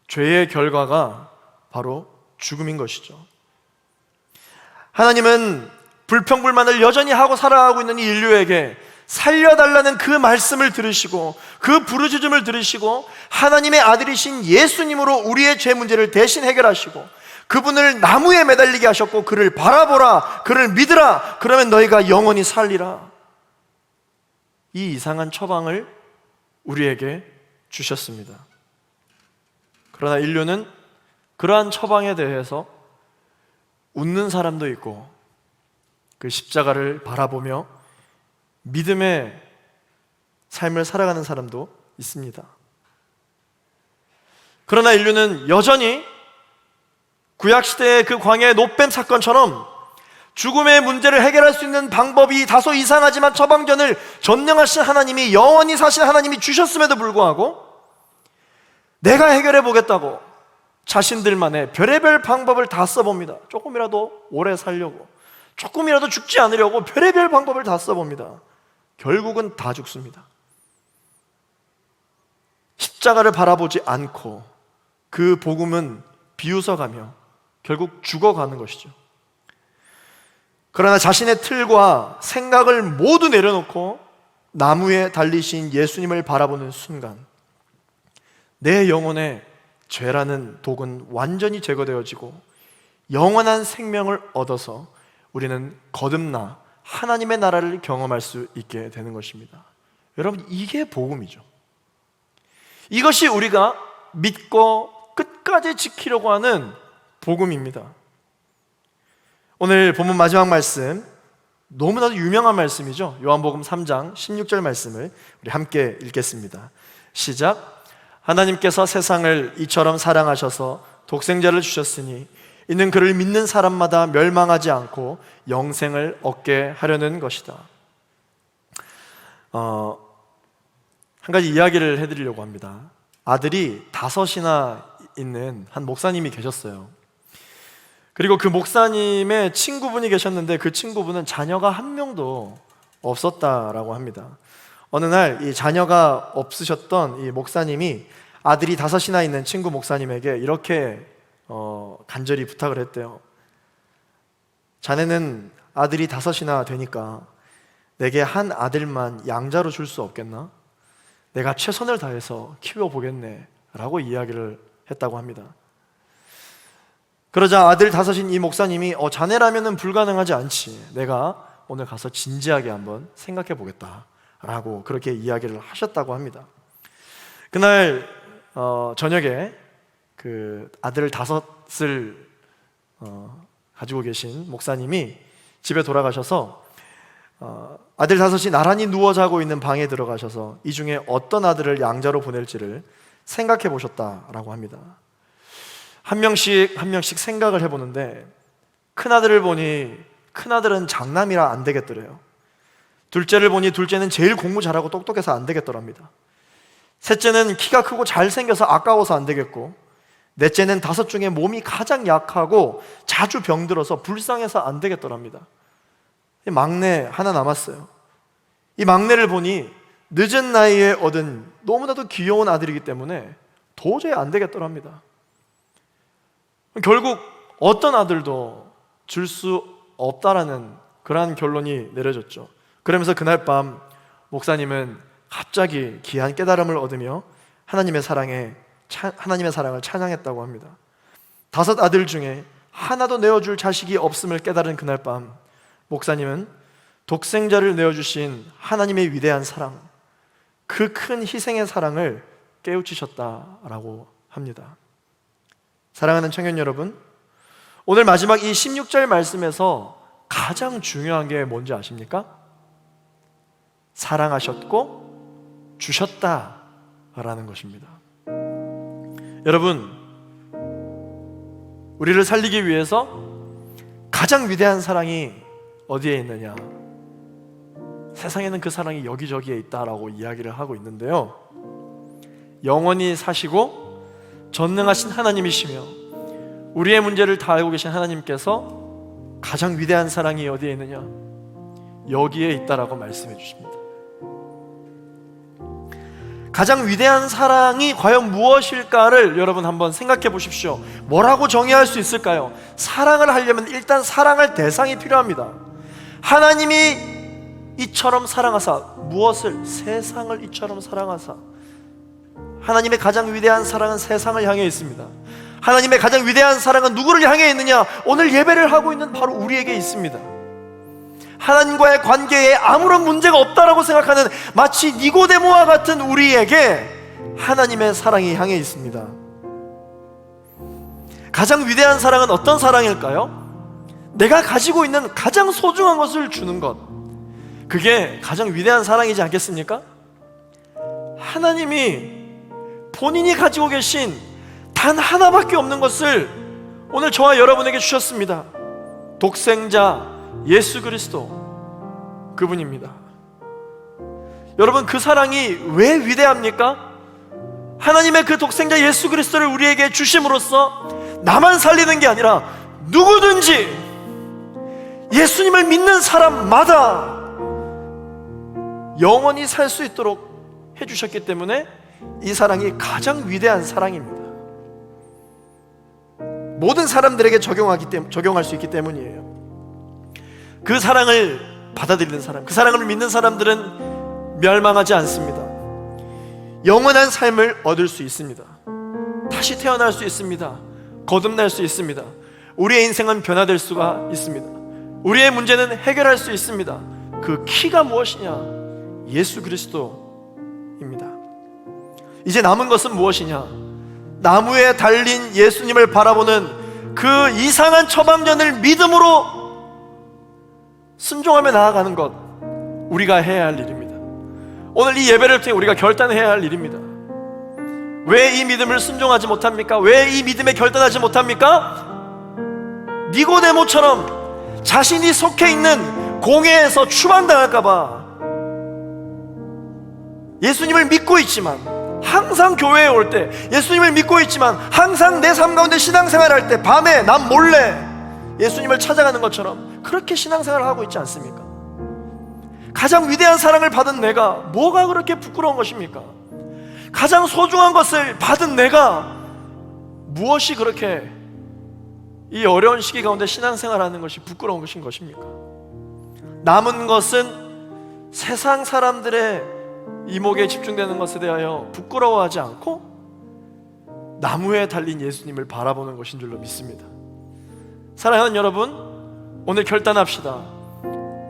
죄의 결과가 바로 죽음인 것이죠. 하나님은 불평불만을 여전히 하고 살아가고 있는 이 인류에게 살려달라는 그 말씀을 들으시고 그 부르짖음을 들으시고 하나님의 아들이신 예수님으로 우리의 죄 문제를 대신 해결하시고 그분을 나무에 매달리게 하셨고 그를 바라보라, 그를 믿으라, 그러면 너희가 영원히 살리라. 이 이상한 처방을 우리에게 주셨습니다. 그러나 인류는 그러한 처방에 대해서 웃는 사람도 있고 그 십자가를 바라보며 믿음의 삶을 살아가는 사람도 있습니다. 그러나 인류는 여전히 구약시대의 그 광야의 노뱀 사건처럼 죽음의 문제를 해결할 수 있는 방법이 다소 이상하지만 처방전을 전능하신 하나님이, 영원히 사신 하나님이 주셨음에도 불구하고 내가 해결해 보겠다고 자신들만의 별의별 방법을 다 써봅니다. 조금이라도 오래 살려고, 조금이라도 죽지 않으려고 별의별 방법을 다 써봅니다. 결국은 다 죽습니다. 십자가를 바라보지 않고 그 복음은 비웃어가며 결국 죽어가는 것이죠. 그러나 자신의 틀과 생각을 모두 내려놓고 나무에 달리신 예수님을 바라보는 순간 내 영혼의 죄라는 독은 완전히 제거되어지고 영원한 생명을 얻어서 우리는 거듭나 하나님의 나라를 경험할 수 있게 되는 것입니다. 여러분, 이게 복음이죠. 이것이 우리가 믿고 끝까지 지키려고 하는 복음입니다. 오늘 본문 마지막 말씀, 너무나도 유명한 말씀이죠. 요한복음 3장 16절 말씀을 우리 함께 읽겠습니다. 시작. 하나님께서 세상을 이처럼 사랑하셔서 독생자를 주셨으니 이는 그를 믿는 사람마다 멸망하지 않고 영생을 얻게 하려는 것이다. 한 가지 이야기를 해드리려고 합니다. 아들이 5이나 있는 한 목사님이 계셨어요. 그리고 그 목사님의 친구분이 계셨는데 그 친구분은 자녀가 한 명도 없었다라고 합니다. 어느 날 이 자녀가 없으셨던 이 목사님이 아들이 5이나 있는 친구 목사님에게 이렇게 간절히 부탁을 했대요. 자네는 아들이 5이나 되니까 내게 한 아들만 양자로 줄 수 없겠나? 내가 최선을 다해서 키워보겠네 라고 이야기를 했다고 합니다. 그러자 아들 5인 이 목사님이 자네라면은 불가능하지 않지, 내가 오늘 가서 진지하게 한번 생각해 보겠다 라고 그렇게 이야기를 하셨다고 합니다. 그날 저녁에 그 아들 5을 가지고 계신 목사님이 집에 돌아가셔서 아들 5이 나란히 누워 자고 있는 방에 들어가셔서 이 중에 어떤 아들을 양자로 보낼지를 생각해 보셨다라고 합니다. 한 명씩 생각을 해보는데 큰아들을 보니 큰아들은 장남이라 안 되겠더래요. 둘째를 보니 둘째는 제일 공부 잘하고 똑똑해서 안 되겠더랍니다. 셋째는 키가 크고 잘생겨서 아까워서 안 되겠고, 넷째는 5 중에 몸이 가장 약하고 자주 병들어서 불쌍해서 안 되겠더랍니다. 막내 하나 남았어요. 이 막내를 보니 늦은 나이에 얻은 너무나도 귀여운 아들이기 때문에 도저히 안 되겠더랍니다. 결국 어떤 아들도 줄 수 없다라는 그러한 결론이 내려졌죠. 그러면서 그날 밤 목사님은 갑자기 귀한 깨달음을 얻으며 하나님의 사랑을 찬양했다고 합니다. 5 아들 중에 하나도 내어줄 자식이 없음을 깨달은 그날 밤 목사님은 독생자를 내어주신 하나님의 위대한 사랑, 그 큰 희생의 사랑을 깨우치셨다라고 합니다. 사랑하는 청년 여러분, 오늘 마지막 이 16절 말씀에서 가장 중요한 게 뭔지 아십니까? 사랑하셨고 주셨다라는 것입니다. 여러분, 우리를 살리기 위해서 가장 위대한 사랑이 어디에 있느냐? 세상에는 그 사랑이 여기저기에 있다라고 이야기를 하고 있는데요, 영원히 사시고 전능하신 하나님이시며 우리의 문제를 다 알고 계신 하나님께서 가장 위대한 사랑이 어디에 있느냐? 여기에 있다라고 말씀해 주십니다. 가장 위대한 사랑이 과연 무엇일까를 여러분 한번 생각해 보십시오. 뭐라고 정의할 수 있을까요? 사랑을 하려면 일단 사랑할 대상이 필요합니다. 하나님이 이처럼 사랑하사, 무엇을? 세상을 이처럼 사랑하사. 하나님의 가장 위대한 사랑은 세상을 향해 있습니다. 하나님의 가장 위대한 사랑은 누구를 향해 있느냐? 오늘 예배를 하고 있는 바로 우리에게 있습니다. 하나님과의 관계에 아무런 문제가 없다라고 생각하는 마치 니고데모와 같은 우리에게 하나님의 사랑이 향해 있습니다. 가장 위대한 사랑은 어떤 사랑일까요? 내가 가지고 있는 가장 소중한 것을 주는 것, 그게 가장 위대한 사랑이지 않겠습니까? 하나님이 본인이 가지고 계신 단 하나밖에 없는 것을 오늘 저와 여러분에게 주셨습니다. 독생자 예수 그리스도, 그분입니다. 여러분, 그 사랑이 왜 위대합니까? 하나님의 그 독생자 예수 그리스도를 우리에게 주심으로써 나만 살리는 게 아니라 누구든지 예수님을 믿는 사람마다 영원히 살 수 있도록 해주셨기 때문에 이 사랑이 가장 위대한 사랑입니다. 모든 사람들에게 적용할 수 있기 때문이에요. 그 사랑을 받아들이는 사람, 그 사랑을 믿는 사람들은 멸망하지 않습니다. 영원한 삶을 얻을 수 있습니다. 다시 태어날 수 있습니다. 거듭날 수 있습니다. 우리의 인생은 변화될 수가 있습니다. 우리의 문제는 해결할 수 있습니다. 그 키가 무엇이냐? 예수 그리스도입니다. 이제 남은 것은 무엇이냐? 나무에 달린 예수님을 바라보는 그 이상한 처방전을 믿음으로 순종하며 나아가는 것, 우리가 해야 할 일입니다. 오늘 이 예배를 통해 우리가 결단해야 할 일입니다. 왜 이 믿음을 순종하지 못합니까? 왜 이 믿음에 결단하지 못합니까? 니고데모처럼 자신이 속해 있는 공회에서 추방당할까봐 예수님을 믿고 있지만 항상 교회에 올 때, 예수님을 믿고 있지만 항상 내 삶 가운데 신앙생활할 때 밤에 남 몰래 예수님을 찾아가는 것처럼 그렇게 신앙생활을 하고 있지 않습니까? 가장 위대한 사랑을 받은 내가 뭐가 그렇게 부끄러운 것입니까? 가장 소중한 것을 받은 내가 무엇이 그렇게 이 어려운 시기 가운데 신앙생활하는 것이 부끄러운 것인 것입니까? 남은 것은 세상 사람들의 이목에 집중되는 것에 대하여 부끄러워하지 않고 나무에 달린 예수님을 바라보는 것인 줄로 믿습니다. 사랑하는 여러분, 오늘 결단합시다.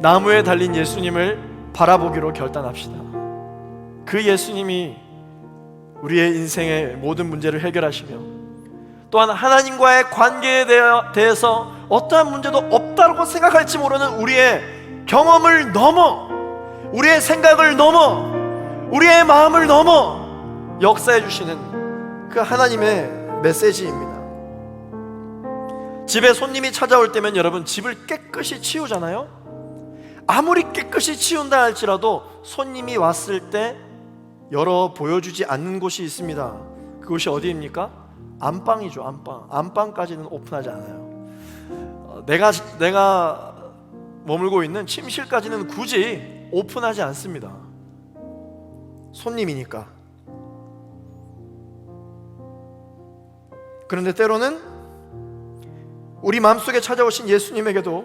나무에 달린 예수님을 바라보기로 결단합시다. 그 예수님이 우리의 인생의 모든 문제를 해결하시며 또한 하나님과의 관계에 대해서 어떠한 문제도 없다고 생각할지 모르는 우리의 경험을 넘어, 우리의 생각을 넘어, 우리의 마음을 넘어 역사해 주시는 그 하나님의 메시지입니다. 집에 손님이 찾아올 때면 여러분, 집을 깨끗이 치우잖아요. 아무리 깨끗이 치운다 할지라도 손님이 왔을 때 열어 보여주지 않는 곳이 있습니다. 그곳이 어디입니까? 안방이죠. 안방. 안방까지는 오픈하지 않아요. 내가 머물고 있는 침실까지는 굳이 오픈하지 않습니다. 손님이니까. 그런데 때로는 우리 마음속에 찾아오신 예수님에게도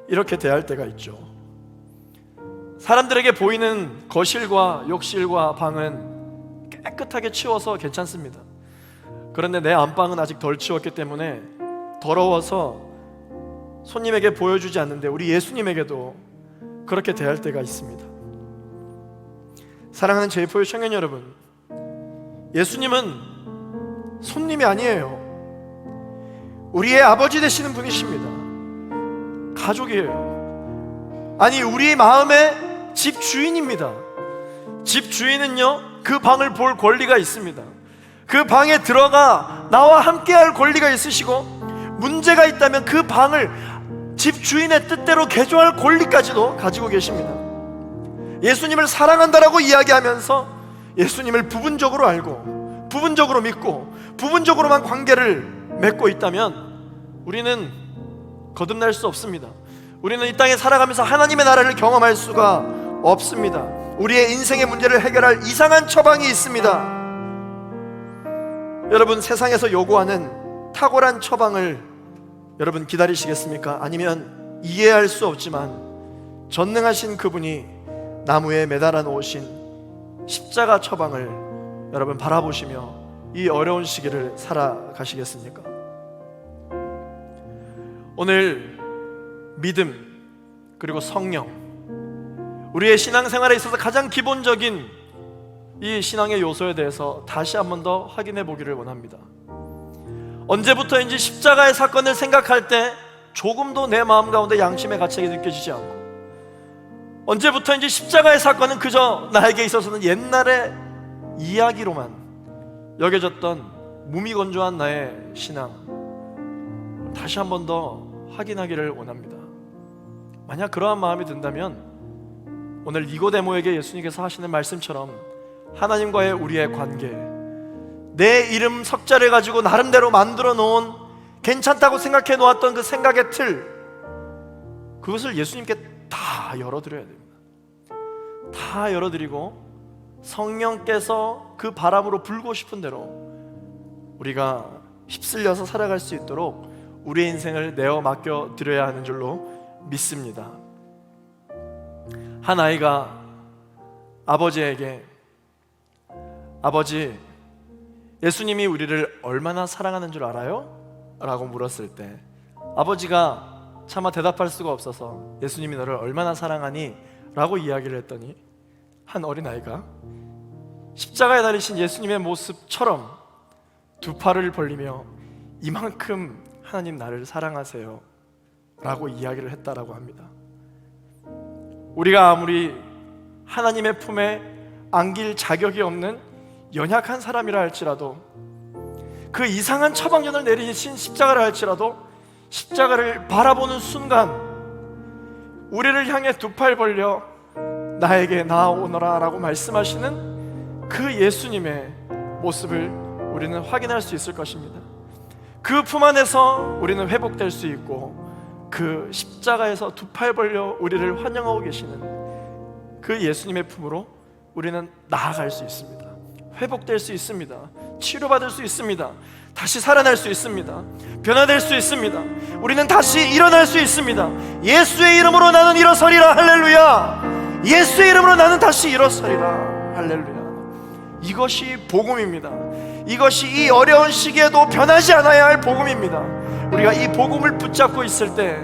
이렇게 대할 때가 있죠. 사람들에게 보이는 거실과 욕실과 방은 깨끗하게 치워서 괜찮습니다. 그런데 내 안방은 아직 덜 치웠기 때문에 더러워서 손님에게 보여주지 않는데 우리 예수님에게도 그렇게 대할 때가 있습니다. 사랑하는 제이포의 청년 여러분, 예수님은 손님이 아니에요. 우리의 아버지 되시는 분이십니다. 가족이에요. 아니, 우리 마음의 집 주인입니다. 집 주인은요, 그 방을 볼 권리가 있습니다. 그 방에 들어가 나와 함께할 권리가 있으시고, 문제가 있다면 그 방을 집 주인의 뜻대로 개조할 권리까지도 가지고 계십니다. 예수님을 사랑한다라고 이야기하면서 예수님을 부분적으로 알고 부분적으로 믿고 부분적으로만 관계를 맺고 있다면 우리는 거듭날 수 없습니다. 우리는 이 땅에 살아가면서 하나님의 나라를 경험할 수가 없습니다. 우리의 인생의 문제를 해결할 이상한 처방이 있습니다. 여러분, 세상에서 요구하는 탁월한 처방을 여러분 기다리시겠습니까? 아니면 이해할 수 없지만 전능하신 그분이 나무에 매달아 놓으신 십자가 처방을 여러분 바라보시며 이 어려운 시기를 살아가시겠습니까? 오늘 믿음 그리고 성령, 우리의 신앙생활에 있어서 가장 기본적인 이 신앙의 요소에 대해서 다시 한 번 더 확인해 보기를 원합니다. 언제부터인지 십자가의 사건을 생각할 때 조금도 내 마음 가운데 양심의 가책이 느껴지지 않고, 언제부터인지 십자가의 사건은 그저 나에게 있어서는 옛날의 이야기로만 여겨졌던 무미건조한 나의 신앙, 다시 한 번 더 확인하기를 원합니다. 만약 그러한 마음이 든다면 오늘 니고데모에게 예수님께서 하시는 말씀처럼 하나님과의 우리의 관계, 내 이름 석자를 가지고 나름대로 만들어 놓은 괜찮다고 생각해 놓았던 그 생각의 틀, 그것을 예수님께 다 열어드려야 됩니다. 다 열어드리고 성령께서 그 바람으로 불고 싶은 대로 우리가 휩쓸려서 살아갈 수 있도록 우리의 인생을 내어 맡겨드려야 하는 줄로 믿습니다. 한 아이가 아버지에게, 아버지, 예수님이 우리를 얼마나 사랑하는 줄 알아요? 라고 물었을 때 아버지가 차마 대답할 수가 없어서 예수님이 너를 얼마나 사랑하니? 라고 이야기를 했더니 한 어린아이가 십자가에 달리신 예수님의 모습처럼 두 팔을 벌리며 이만큼 하나님 나를 사랑하세요 라고 이야기를 했다라고 합니다. 우리가 아무리 하나님의 품에 안길 자격이 없는 연약한 사람이라 할지라도, 그 이상한 처방전을 내리신 십자가를 할지라도, 십자가를 바라보는 순간 우리를 향해 두 팔 벌려 나에게 나아오너라 라고 말씀하시는 그 예수님의 모습을 우리는 확인할 수 있을 것입니다. 그 품 안에서 우리는 회복될 수 있고, 그 십자가에서 두 팔 벌려 우리를 환영하고 계시는 그 예수님의 품으로 우리는 나아갈 수 있습니다. 회복될 수 있습니다. 치료받을 수 있습니다. 다시 살아날 수 있습니다. 변화될 수 있습니다. 우리는 다시 일어날 수 있습니다. 예수의 이름으로 나는 일어서리라. 할렐루야. 예수의 이름으로 나는 다시 일어서리라. 할렐루야. 이것이 복음입니다. 이것이 이 어려운 시기에도 변하지 않아야 할 복음입니다. 우리가 이 복음을 붙잡고 있을 때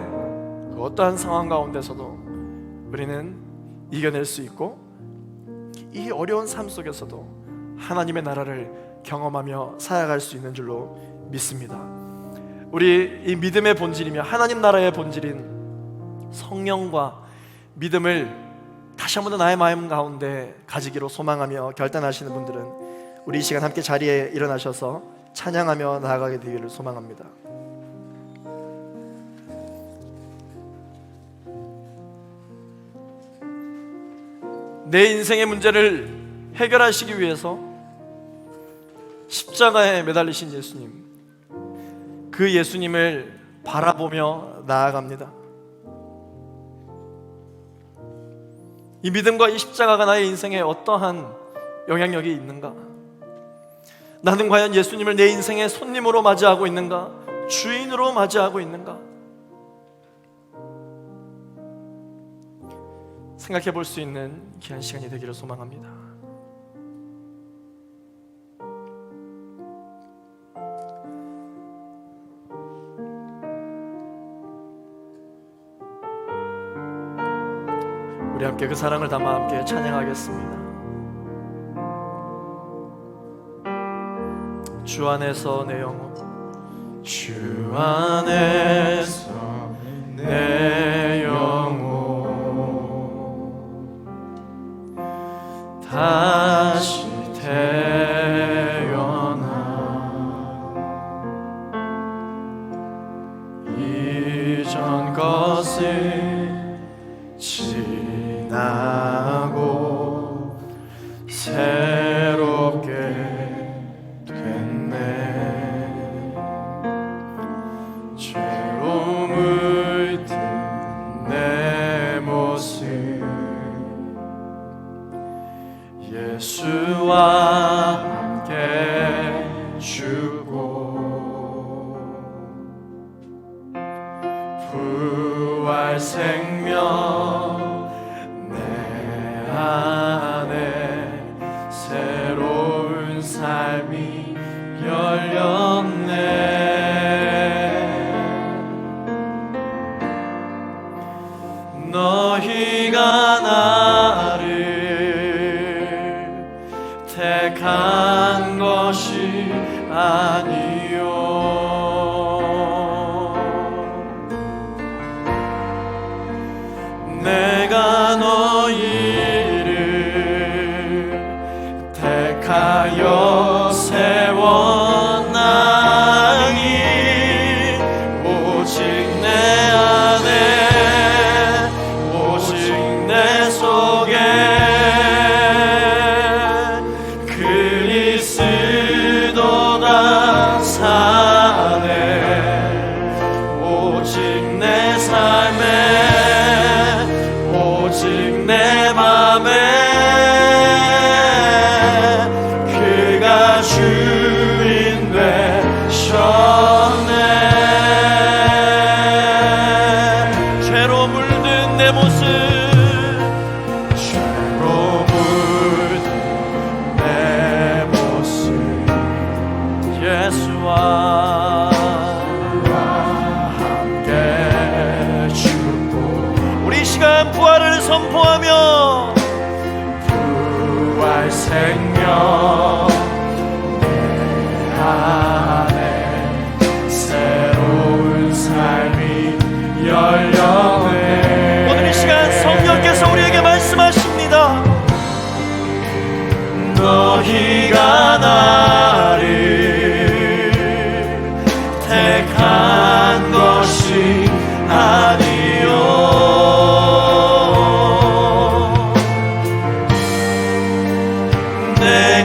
그 어떠한 상황 가운데서도 우리는 이겨낼 수 있고, 이 어려운 삶 속에서도 하나님의 나라를 경험하며 살아갈 수 있는 줄로 믿습니다. 우리 이 믿음의 본질이며 하나님 나라의 본질인 성령과 믿음을 다시 한 번 더 나의 마음 가운데 가지기로 소망하며 결단하시는 분들은 우리 이 시간 함께 자리에 일어나셔서 찬양하며 나아가게 되기를 소망합니다. 내 인생의 문제를 해결하시기 위해서 십자가에 매달리신 예수님, 그 예수님을 바라보며 나아갑니다. 이 믿음과 이 십자가가 나의 인생에 어떠한 영향력이 있는가? 나는 과연 예수님을 내 인생의 손님으로 맞이하고 있는가? 주인으로 맞이하고 있는가? 생각해 볼 수 있는 귀한 시간이 되기를 소망합니다. 우리 함께 그 사랑을 담아 함께 찬양하겠습니다. 주 안에서 내 영혼, 주 안에서 내 영혼 다시 태어나 이전 것을 지나고 새롭게 됐네. 죄로움을 든 내 모습 예수와 함께 죽고 부활 생명 내 안에 새로운 삶이 열렸네. 너희가 나를 택한 것이 아니요 내가 너희를 택하여 세워나니 오직 내 안에 오직 내 속에 그리스도가 사네. 오직 내 삶에 오직 내 맘에 그가 주인 되셨네. 죄로 물든 내 모습 죄로 물든 내 모습 예수와 함께 죽고 우리 시간 부활을 선포하며 부활 생명 내 안에 새로운 삶이 열려네. 오늘 이 시간 성령께서 우리에게 말씀하십니다. 너희가 나를 택한 것이 아니요 내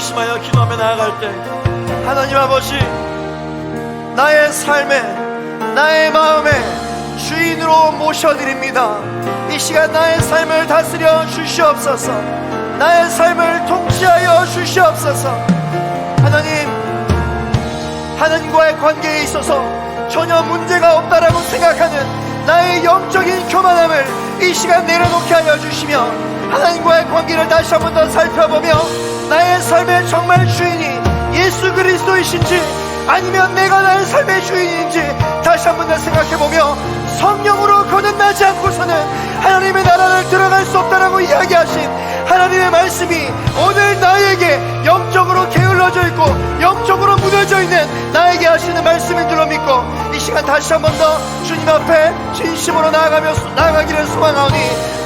결심하여 기도하며 나아갈 때 하나님 아버지, 나의 삶에, 나의 마음에 주인으로 모셔드립니다. 이 시간 나의 삶을 다스려 주시옵소서. 나의 삶을 통치하여 주시옵소서. 하나님, 하나님과의 관계에 있어서 전혀 문제가 없다라고 생각하는 나의 영적인 교만함을 이 시간 내려놓게 하여 주시며, 하나님과의 관계를 다시 한 번 더 살펴보며 나의 삶의 정말 주인이 예수 그리스도이신지 아니면 내가 나의 삶의 주인인지 다시 한 번 더 생각해보며, 성령으로 거듭나지 않고서는 하나님의 나라를 들어갈 수 없다라고 이야기하신 하나님의 말씀이 오늘 나에게 영적으로 게을러져 있고 영적으로 무너져 있는 나에게 하시는 말씀인 줄로 믿고, 이 시간 다시 한 번 더 주님 앞에 진심으로 나아가기를 소망하오니,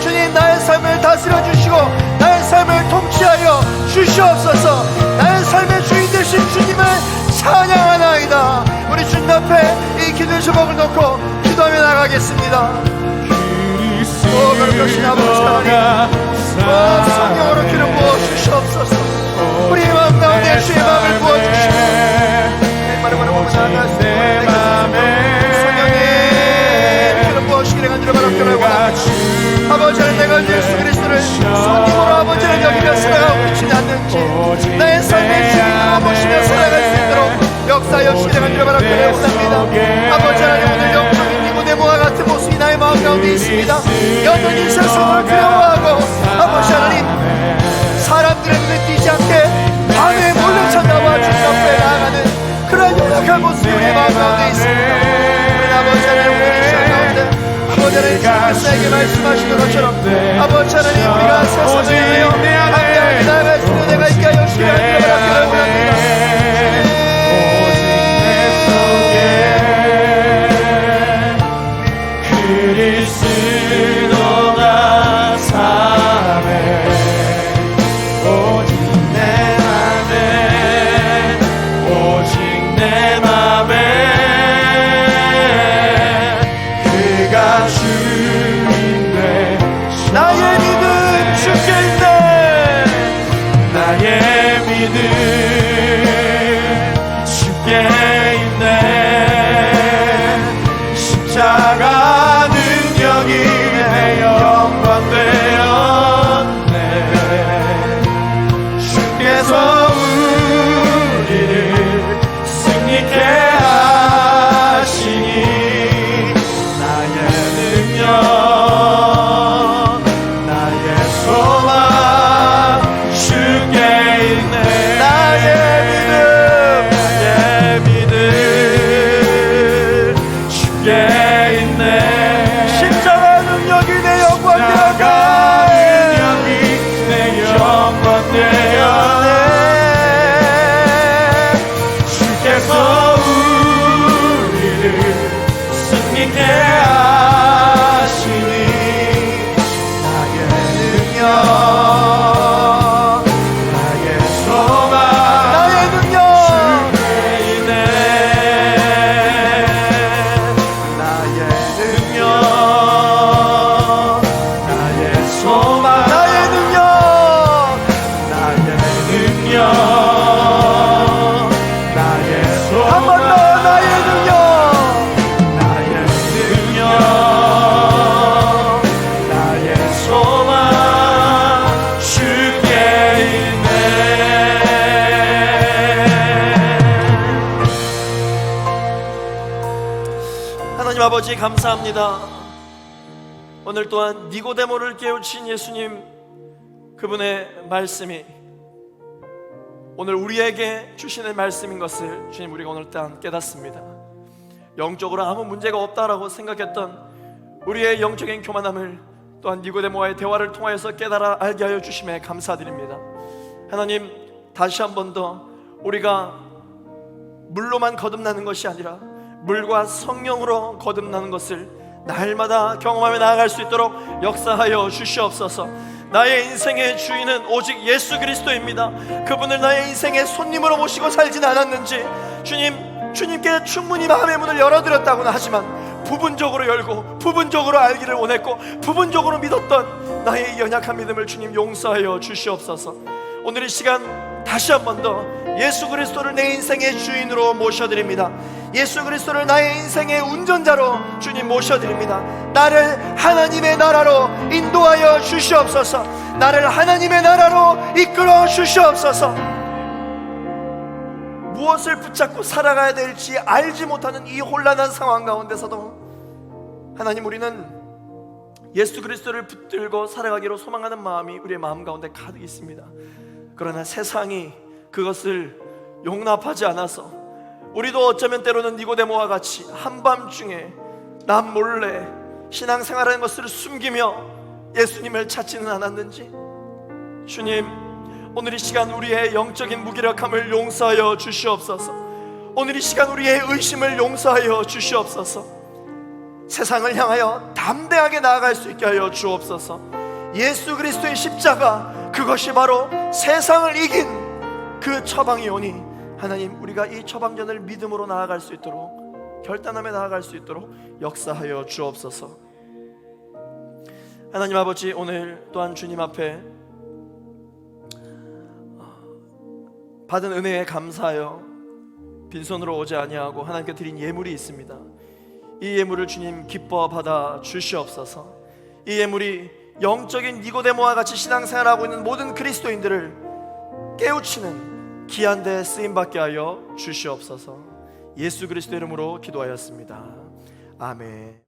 주님, 나의 삶을 다스려 주시고 나의 삶을 통치하여 주시옵소서. 나의 삶의 주인 되신 주님을 찬양하나이다. 우리 주님 앞에 이 기도의 제목을 놓고 기도하며 나가겠습니다. 거룩하신 아버지 하나님, 성령으로 기름 부어 주시옵소서. 우리 마음 가운데 주의 마음을 부어주시고 내 말을 보고 나아갈 수 있는 성령의 기름 부어주시기를 간절히 바랍니다. 원합니다. 아버지 하나님, 내가 예수 그리스도를 손님으로 아버지를 여기며 살아가고 있지 않는지 나의 삶의 주인으로 모시며 살아갈 수 있도록 역사하여 주시기를 간절히 바랍니다. 원합니다. 아버지 하나님, 오늘 영적인 니고데모와 같은 모습이 나의 마음 가운데 있습니다. 여전히 세상을 두려워하고 아버지 하나님, 사람들의 눈에 띄지 않게 밤에 몰래 찾아와 주님 앞에 나아가는 그런 연약한 모습이 우리의 마음 가운데 있습니다. 우리 아버지 하나님, 오늘 이 시간 가운데 아버지 하나님, 주님께서 에게 말씀하시는 것처럼 아버지 하나님, 우리가 세상을 위하여 함께하게 나아갈 수 있는 은혜가 있게 하여 주시기를 바랍니다. 원합니다. 그리스도가 사네 오직 내 맘에, 오직 내 맘에 그가 주인데 나의 믿음 주께 있네. 나의 믿음 주께 있네. 십자가 능력이 내 영광 되었네. 주께서 우리를 승리케 하시니 나의 능력, 나의 소망 주께 있네. 나의 믿음 주께 있네. 십자가 능력이 내 영광 되었네. 능력이 내 영광 되었네. 주께서 우리를 승리케 하시니 나의 능력, 나의 소망 나의 능력, 주께 있네. 나의 능력, 나의 소망, 나의 능력, 나의 능력, 나의 한 번 더 소망, 나의 능력, 나의 능력, 나의 소망 주께 있네. 하나님 아버지, 감사합니다. 오늘 또한 니고데모를 깨우친 예수님, 그분의 말씀이 오늘 우리에게 주시는 말씀인 것을 주님, 우리가 오늘 또한 깨닫습니다. 영적으로 아무 문제가 없다라고 생각했던 우리의 영적인 교만함을 또한 니고데모와의 대화를 통하여서 깨달아 알게 하여 주심에 감사드립니다. 하나님, 다시 한 번 더 우리가 물로만 거듭나는 것이 아니라 물과 성령으로 거듭나는 것을 날마다 경험하며 나아갈 수 있도록 역사하여 주시옵소서. 나의 인생의 주인은 오직 예수 그리스도입니다. 그분을 나의 인생의 손님으로 모시고 살진 않았는지 주님께 충분히 마음의 문을 열어드렸다고는 하지만 부분적으로 열고 부분적으로 알기를 원했고 부분적으로 믿었던 나의 연약한 믿음을 주님 용서하여 주시옵소서. 오늘 이 시간 다시 한 번 더 예수 그리스도를 내 인생의 주인으로 모셔드립니다. 예수 그리스도를 나의 인생의 운전자로 주님 모셔드립니다. 나를 하나님의 나라로 인도하여 주시옵소서. 나를 하나님의 나라로 이끌어 주시옵소서. 무엇을 붙잡고 살아가야 될지 알지 못하는 이 혼란한 상황 가운데서도 하나님, 우리는 예수 그리스도를 붙들고 살아가기로 소망하는 마음이 우리의 마음 가운데 가득 있습니다. 그러나 세상이 그것을 용납하지 않아서 우리도 어쩌면 때로는 니고데모와 같이 한밤중에 남 몰래 신앙생활하는 것을 숨기며 예수님을 찾지는 않았는지, 주님, 오늘 이 시간 우리의 영적인 무기력함을 용서하여 주시옵소서. 오늘 이 시간 우리의 의심을 용서하여 주시옵소서. 세상을 향하여 담대하게 나아갈 수 있게 하여 주옵소서. 예수 그리스도의 십자가, 그것이 바로 세상을 이긴 그 처방이오니 하나님, 우리가 이 처방전을 믿음으로 나아갈 수 있도록, 결단하며 나아갈 수 있도록 역사하여 주옵소서. 하나님 아버지, 오늘 또한 주님 앞에 받은 은혜에 감사하여 빈손으로 오지 아니하고 하나님께 드린 예물이 있습니다. 이 예물을 주님 기뻐 받아 주시옵소서. 이 예물이 영적인 니고데모와 같이 신앙생활하고 있는 모든 그리스도인들을 깨우치는 귀한 데 쓰임받게 하여 주시옵소서. 예수 그리스도 이름으로 기도하였습니다. 아멘.